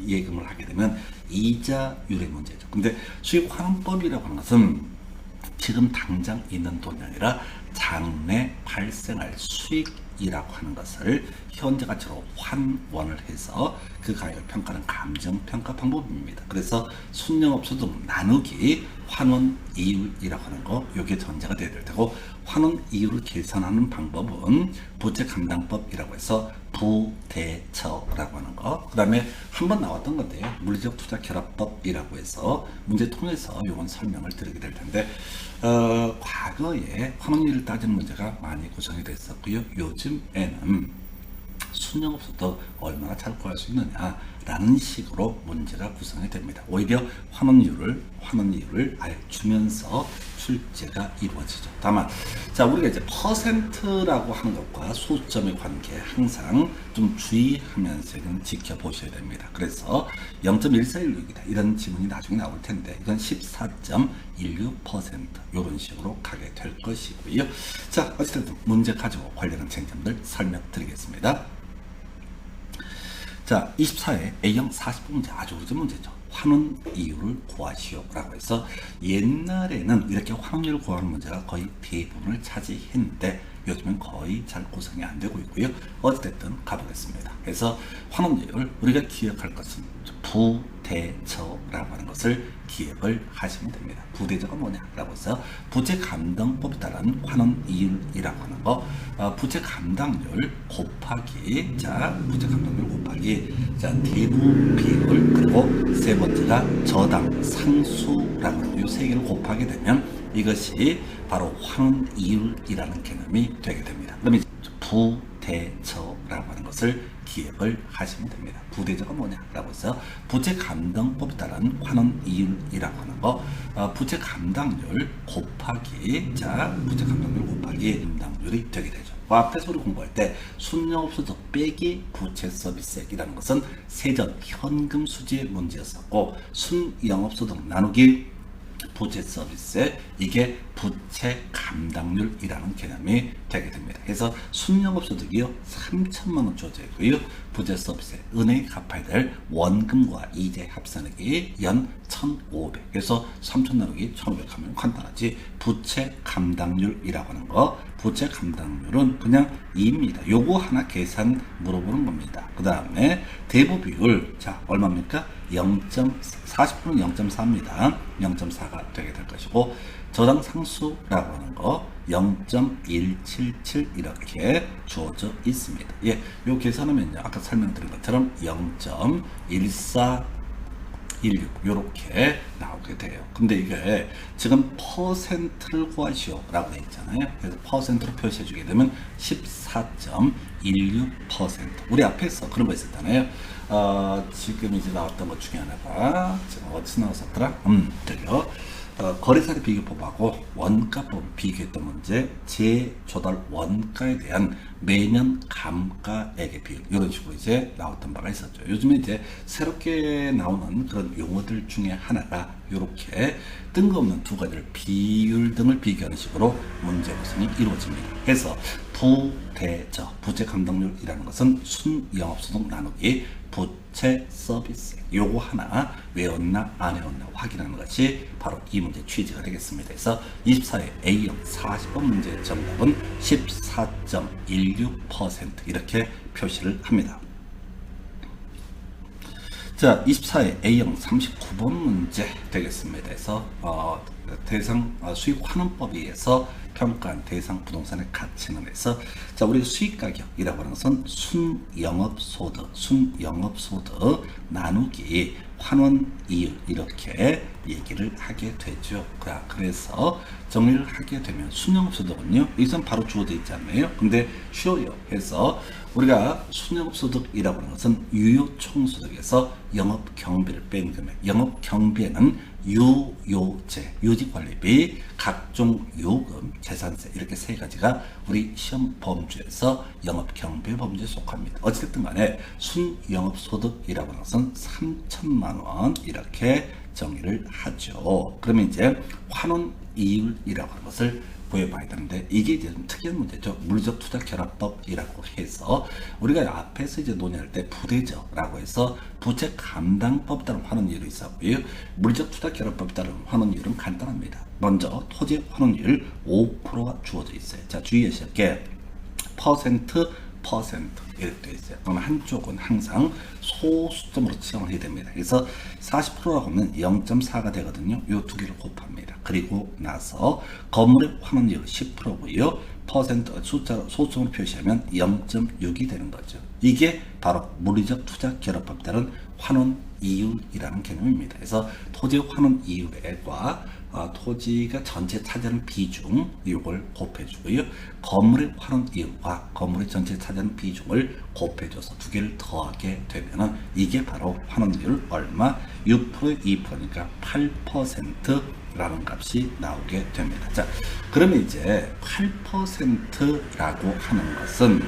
예금을 하게 되면 이자율의 문제죠. 근데 수익환원법이라고 하는 것은 지금 당장 있는 돈이 아니라 장래 발생할 수익이라고 하는 것을 현재 가치로 환원을 해서 그 가격을 평가하는 감정평가 방법입니다. 그래서 순영업소득 나누기 환원 이율이라고 하는 거, 이게 전제가 되어야 될 테고, 환원 이율을 계산하는 방법은 부채 감당법이라고 해서 부대처라고 하는 거, 그 다음에 한번 나왔던 건데요, 물리적 투자 결합법이라고 해서 문제 통해서 이건 설명을 드리게 될 텐데, 과거에 환원율을 따지는 문제가 많이 구성이 됐었고요. 요즘에는 순영업소득 얼마나 잘 구할 수 있느냐라는 식으로 문제가 구성이 됩니다. 오히려 환원이율을 아예 주면서 출제가 이루어지죠. 다만, 자, 우리가 이제 퍼센트라고 하는 것과 소점의 관계 항상 좀 주의하면서 지켜보셔야 됩니다. 그래서 0.1416이다 이런 지문이 나중에 나올 텐데, 이건 14.16% 이런 식으로 가게 될 것이고요. 자, 어쨌든 문제 가지고 관련한 쟁점들 설명드리겠습니다. 자, 24회 A형 40분 문제, 아주 오래전 문제죠. 환원 이율을 구하시오라고 해서 옛날에는 이렇게 환원율을 구하는 문제가 거의 대부분을 차지했는데 요즘은 거의 잘 구성이 안 되고 있고요. 어쨌든 가보겠습니다. 그래서 환원율, 우리가 기억할 것은 부대처라고 하는 것을 기억을 하시면 됩니다. 부대처가 뭐냐라고 해서 부채 감당법에 따른 환원 이율이라고 하는 거, 부채 감당률 곱하기, 자, 부채 감당률 곱하기, 자, 대부 비율, 그리고 세 번째가 저당 상수라고 하는 이 세 개를 곱하게 되면 이것이 바로 환원 이율이라는 개념이 되게 됩니다. 그러면 부대처라고 하는 것을 기억을 하시면 됩니다. 부대처가 뭐냐라고 해서 부채 감당법에 따른 환원 이율이라고 하는 거, 부채 감당률 곱하기, 자, 부채 감당률 곱하기 감당률이 되게 되죠. 앞에서 우리 공부할 때 순영업소득 빼기 부채 서비스액이라는 것은 세전 현금 수지의 문제였었고, 순영업소득 나누기 부채 서비스, 이게 부채 감당률이라는 개념이 되게 됩니다. 그래서 순영업소득이요 3천만 원 주어져 있고요, 부채 서비스 은행이 갚아야 될 원금과 이자 합산액이 연 1,500. 그래서 3천 나누기 1,500 하면 간단하지. 부채 감당률이라고 하는 거, 부채 감당률은 그냥 2입니다. 요거 하나 계산 물어보는 겁니다. 그 다음에 대부 비율, 자, 얼마입니까? 40%는 0.4입니다. 0.4가 되게 될 것이고, 저당 상수라고 하는 거 0.177 이렇게 주어져 있습니다. 예, 요 계산하면요, 아까 설명드린 것처럼 0.1416 요렇게 나오게 돼요. 근데 이게 지금 퍼센트를 구하시오 라고 되어 있잖아요. 그래서 퍼센트로 표시해 주게 되면 14.16%. 우리 앞에서 그런 거 있었잖아요. 지금 이제 나왔던 것 중에 하나가 지금 어디서 나왔었더라? 저기요. 거래사례 비교법하고 원가법 비교했던 문제, 재조달 원가에 대한 매년 감가액의 비율, 이런 식으로 이제 나왔던 바가 있었죠. 요즘에 이제 새롭게 나오는 그런 용어들 중에 하나가 이렇게 뜬금없는 두 가지를 비율 등을 비교하는 식으로 문제 구성이 이루어집니다. 그래서 부대저, 부채 감당률이라는 것은 순영업소득 나누기 부채 서비스, 요거 하나 외웠나 안 외웠나 확인하는 것이 바로 이 문제 취지가 되겠습니다. 그래서 24회 A형 40번 문제의 정답은 14.16% 이렇게 표시를 합니다. 자, 24회 A형 39번 문제 되겠습니다. 그래서 대상 수익 환원법에 의해서 평가한 대상 부동산의 가치는 해서 자 우리가 수익가격이라고 하는 것은 순영업소득 나누기 환원이율 이렇게 얘기를 하게 되죠. 그래서 정리를 하게 되면 순영업소득은요 이것은 바로 주어져 있지 않나요? 근데 쉬워요. 해서 우리가 순영업소득이라고 하는 것은 유효총소득에서 영업경비를 뺀 금액, 영업경비에는 유요제, 유지관리비, 각종 요금, 재산세 이렇게 세 가지가 우리 시험 범주에서 영업경비 범주에 속합니다. 어쨌든 간에 순영업소득이라고 하는 것은 3천만 원 이렇게 정의를 하죠. 그러면 이제 환원이율이라고 하는 것을 구해봐야 되는데 이게 이제 좀 특이한 문제죠. 물적투자결합법이라고 해서 우리가 앞에서 이제 논의할 때 부대저라고 해서 부채 감당법에 따른 환원이율이 있었고요. 물적투자결합법에 따른 환원이율은 간단합니다. 먼저 토지 환원이율 5%가 주어져 있어요. 자 주의하실 게 퍼센트 이렇게 되어 있어요. 그러면 한쪽은 항상 소수점으로 지정을 해야 됩니다. 그래서 40%라고 하면 0.4가 되거든요. 이 두 개를 곱합니다. 그리고 나서 건물의 환원율 10%고요. 퍼센트 소수점으로 표시하면 0.6이 되는 거죠. 이게 바로 물리적 투자 결합법에 따른 환원 이율이라는 개념입니다. 그래서 토지 환원 이율과 토지가 전체 차지하는 비중 이걸 곱해주고요. 건물의 환원 이율과 건물의 전체 차지하는 비중을 곱해줘서 두 개를 더하게 되면은 이게 바로 환원이율 얼마? 6%에 2%니까 8%라는 값이 나오게 됩니다. 자, 그러면 이제 8%라고 하는 것은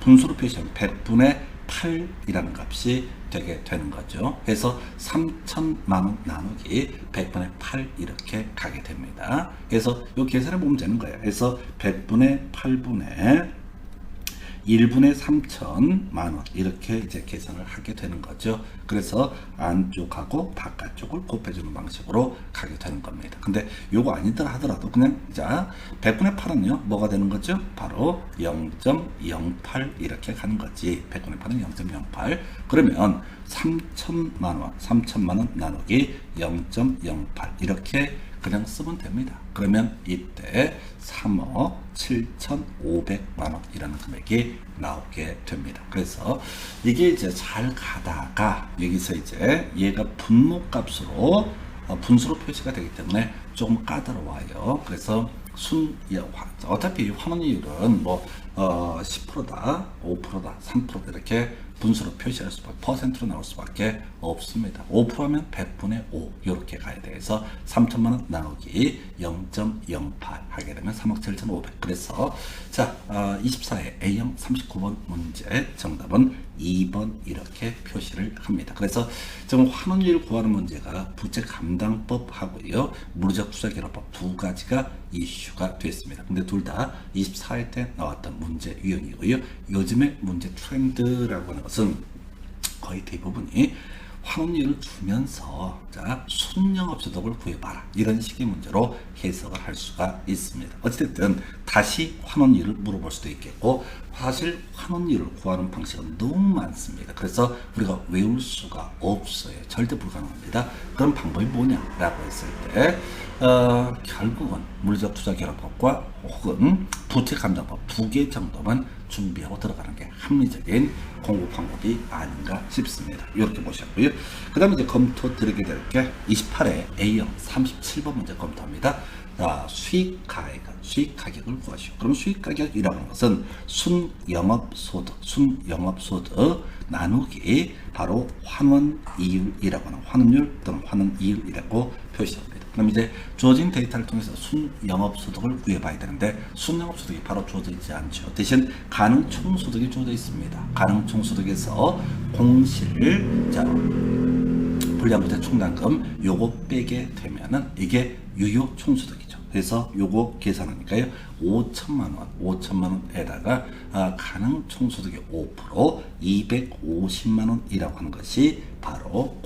분수로 표시하면 100분의 8이라는 값이 되게 되는 거죠. 그래서 3천만 원 나누기 100분의 8 이렇게 가게 됩니다. 그래서 이 계산해 보면 되는 거예요. 그래서 100분의 8분의 1분의 3천만 원 이렇게 이제 계산을 하게 되는 거죠. 그래서 안쪽하고 바깥쪽을 곱해주는 방식으로 가게 되는 겁니다. 근데 요거 아니더라 하더라도 그냥 자 100분의 8은요 뭐가 되는 거죠? 바로 0.08 이렇게 가는 거지. 100분의 8은 0.08. 그러면 3천만 원 나누기 0.08 이렇게 그냥 쓰면 됩니다. 그러면 이때 3억 7,500만 원이라는 금액이 나오게 됩니다. 그래서 이게 이제 잘 가다가 여기서 이제 얘가 분모값으로 분수로 표시가 되기 때문에 조금 까다로워요. 그래서 어차피 환원이율은 뭐 10%다, 5%다, 3%다 이렇게 분수로 표시할 수밖에 퍼센트로 나올 수밖에 없습니다. 5%면 100분의 5 이렇게 가야 돼서 3천만 원 나누기 0.08 하게 되면 3억 7,500. 그래서 자 24회 A형 39번 문제 정답은 2번 이렇게 표시를 합니다. 그래서 지금 환원율 구하는 문제가 부채 감당법 하고요. 물리적 투자 결합법 두 가지가 이슈가 됐습니다. 근데 둘 다 24회 때 나왔던 문제 유형이고요. 요즘의 문제 트렌드라고 하는 것은 거의 대부분이 환원율을 주면서 자 순영업소득을 구해봐라 이런 식의 문제로 해석을 할 수가 있습니다. 어쨌든 다시 환원율을 물어볼 수도 있겠고 사실 환원율을 구하는 방식은 너무 많습니다. 그래서 우리가 외울 수가 없어요. 절대 불가능합니다. 그런 방법이 뭐냐라고 했을 때 결국은 물리적 투자 결합법과 혹은 부채 감당법 두 개 정도만 준비하고 들어가는 게 합리적인 공부 방법이 아닌가 싶습니다. 이렇게 보셨고요. 그 다음에 이제 검토 드리게 될 게 28회 A형 37번 문제 검토합니다. 수익 가격을 구하시오. 그럼 수익 가격이라고 하는 것은 순영업소득 나누기 바로 환원이율이라고 하는 환원율 또는 환원이율이라고 표시합니다. 그럼 이제 주어진 데이터를 통해서 순영업소득을 구해봐야 되는데 순영업소득이 바로 주어져 있지 않죠. 대신 가능총소득이 주어져 있습니다. 가능총소득에서 공실 불량부채 충당금 요거 빼게 되면은 이게 유효총소득이죠. 그래서 요거 계산하니까요 5천만 원에다가 가능 총소득의 5% 250만 원이라고 하는 것이 바로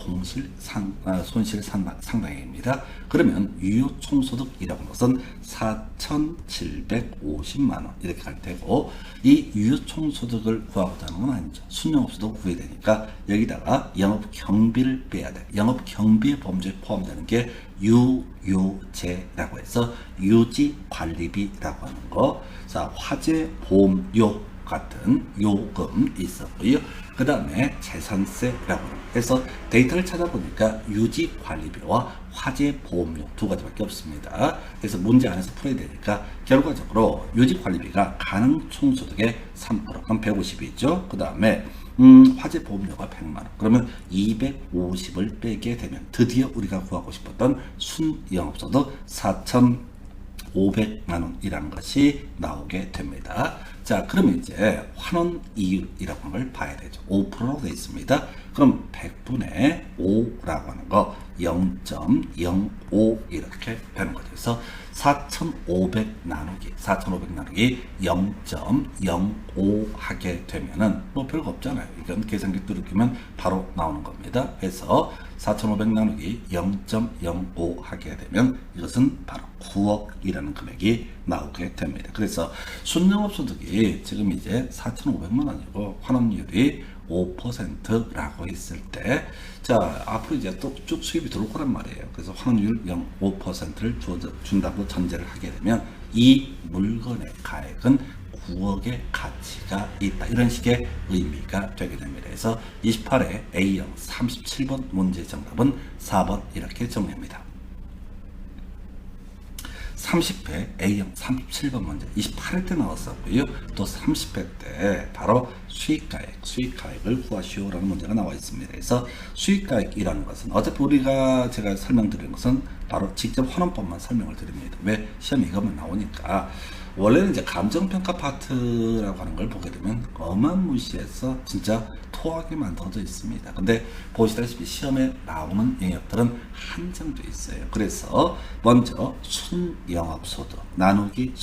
손실 상당액입니다. 그러면 유효 총소득이라고 하는 것은 4,750만 원 이렇게 갈 테고, 이 유효 총소득을 구하고자 하는 건 아니죠. 순영업소득 구해야 되니까 여기다가 영업경비를 빼야 돼. 영업경비의 범주에 포함되는 게 유효재라고 해서 유지관리비라고 하는 거, 자, 화재, 보험료 같은 요금 있었고요. 그 다음에 재산세라고 해서 데이터를 찾아보니까 유지관리비와 화재, 보험료 두 가지밖에 없습니다. 그래서 문제 안에서 풀어야 되니까 결과적으로 유지관리비가 가능 총소득의 3%, 그럼 150이 있죠. 그 다음에 화재 보험료가 100만원, 그러면 250을 빼게 되면 드디어 우리가 구하고 싶었던 순영업소득 4,500만원이라는 것이 나오게 됩니다. 자, 그러면 이제 환원 이율이라고 하는 걸 봐야 되죠. 5%로 되어 있습니다. 그럼 100분의 5라고 하는 거 0.05 이렇게 되는 거죠. 그래서 4,500 나누기 0.05 하게 되면은 뭐 별거 없잖아요. 이건 계산기 뚫기면 바로 나오는 겁니다. 그래서 4,500 나누기 0.05 하게 되면 이것은 바로 9억이라는 금액이 나오게 됩니다. 그래서 순영업소득이 지금 이제 4,500만 원이고 환원율이 5%라고 했을 때, 자, 앞으로 이제 또 쭉 수입이 들어올 거란 말이에요. 그래서 환원율 5%를 준다고 전제를 하게 되면 이 물건의 가액은 9억의 가치가 있다. 이런 식의 의미가 되게 됩니다. 그래서 28회 A형 37번 문제 정답은 4번 이렇게 정리합니다. 30회 A형 37번 문제 28회 때 나왔었고요. 또 30회 때 바로 수익가액을 구하시오라는 문제가 나와 있습니다. 그래서 수익가액이라는 것은 어차피 제가 설명드리는 것은 바로 직접 환원법만 설명을 드립니다. 왜? 시험에 이것만 나오니까. 원래는 이제 감정평가 파트라고 하는 걸 보게 되면 어마무시해서 진짜 토하게 만들어져 있습니다. 근데 보시다시피 시험에 나오는 영역들은 한정돼 있어요. 그래서 먼저 순영업소득 나누기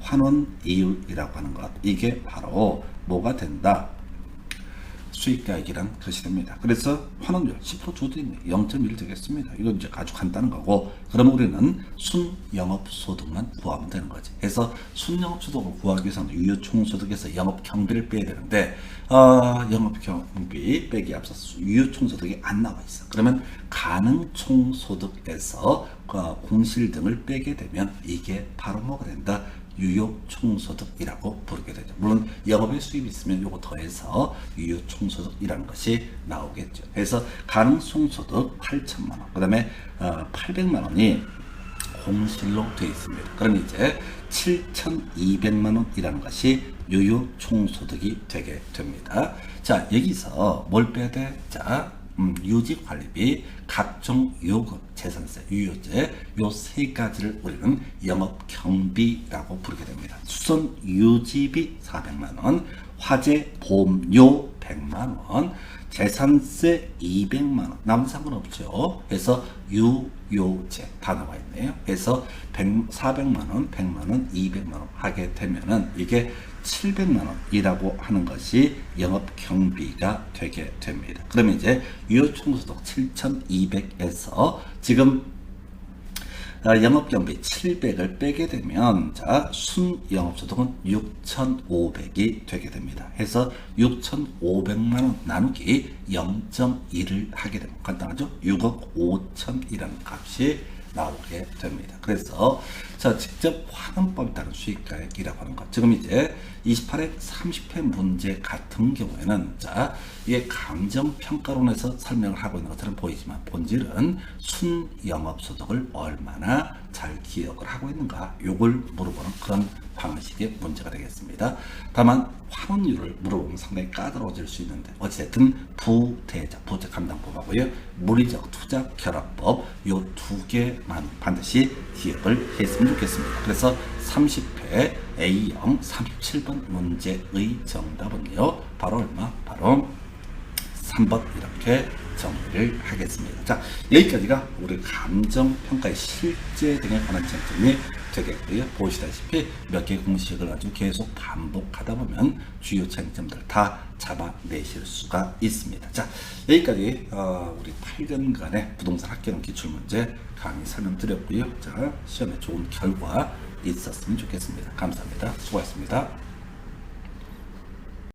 환원이율이라고 하는 것, 이게 바로 뭐가 된다? 수익가액이란 것이 됩니다. 그래서 환원율 10% 줘도 0.1 되겠습니다. 이건 이제 아주 간단한 거고, 그럼 우리는 순영업소득만 구하면 되는 거지. 그래서 순영업소득을 구하기 위해서는 유효총소득에서 영업경비를 빼야 되는데, 영업경비 빼기 앞서서 유효총소득이 안 나와 있어. 그러면 가능총소득에서 공실 등을 빼게 되면 이게 바로 뭐가 된다? 유효총소득이라고 부르게 되죠. 물론 영업의 수입이 있으면 요거 더해서 유효총소득이라는 것이 나오겠죠. 그래서 가능총소득 8천만 원, 그 다음에 800만 원이 공실로 되어 있습니다. 그럼 이제 7,200만 원이라는 것이 유효총소득이 되게 됩니다. 자, 여기서 뭘 빼야 돼? 자, 유지관리비, 각종 요금, 재산세, 유효재, 요 세 가지를 우리는 영업경비라고 부르게 됩니다. 수선 유지비 400만 원, 화재 보험료 100만 원, 재산세 200만 원, 남은 상관없죠. 그래서 유효재 다 나와 있네요. 그래서 400만 원, 100만 원, 200만 원 하게 되면은 이게 700만 원이라고 하는 것이 영업경비가 되게 됩니다. 그러면 이제 유효총소득 7,200에서 지금 영업경비 700을 빼게 되면, 자, 순영업소득은 6,500이 되게 됩니다. 해서 6,500만 원 나누기 0.1을 하게 되면 간단하죠? 6억 5천이라는 값이 나오게 됩니다. 그래서 자, 직접 환원법에 따른 수익가액이라고 하는 것, 지금 이제 28회 30회 문제 같은 경우에는, 자, 이게 감정평가론에서 설명을 하고 있는 것처럼 보이지만 본질은 순영업소득을 얼마나 잘 기억을 하고 있는가, 요걸 물어보는 그런 방식의 문제가 되겠습니다. 다만 환원율을 물어보면 상당히 까다로워질 수 있는데, 어쨌든 부채 감당법하고요, 물리적 투자 결합법, 요 두 개만 반드시 기억을 했으면 좋겠습니다. 그래서 30회 A형 37번 문제의 정답은요, 바로 얼마? 바로 3번 이렇게 정리를 하겠습니다. 자, 여기까지가 우리 감정평가의 실제 등에 관한 쟁점이 되겠고요. 보시다시피 몇 개의 공식을 아주 계속 반복하다 보면 주요 쟁점들 다 잡아내실 수가 있습니다. 자, 여기까지 우리 8년간의 부동산 학개론 기출문제 강의 설명드렸고요. 자, 시험에 좋은 결과 있었으면 좋겠습니다. 감사합니다. 수고하셨습니다.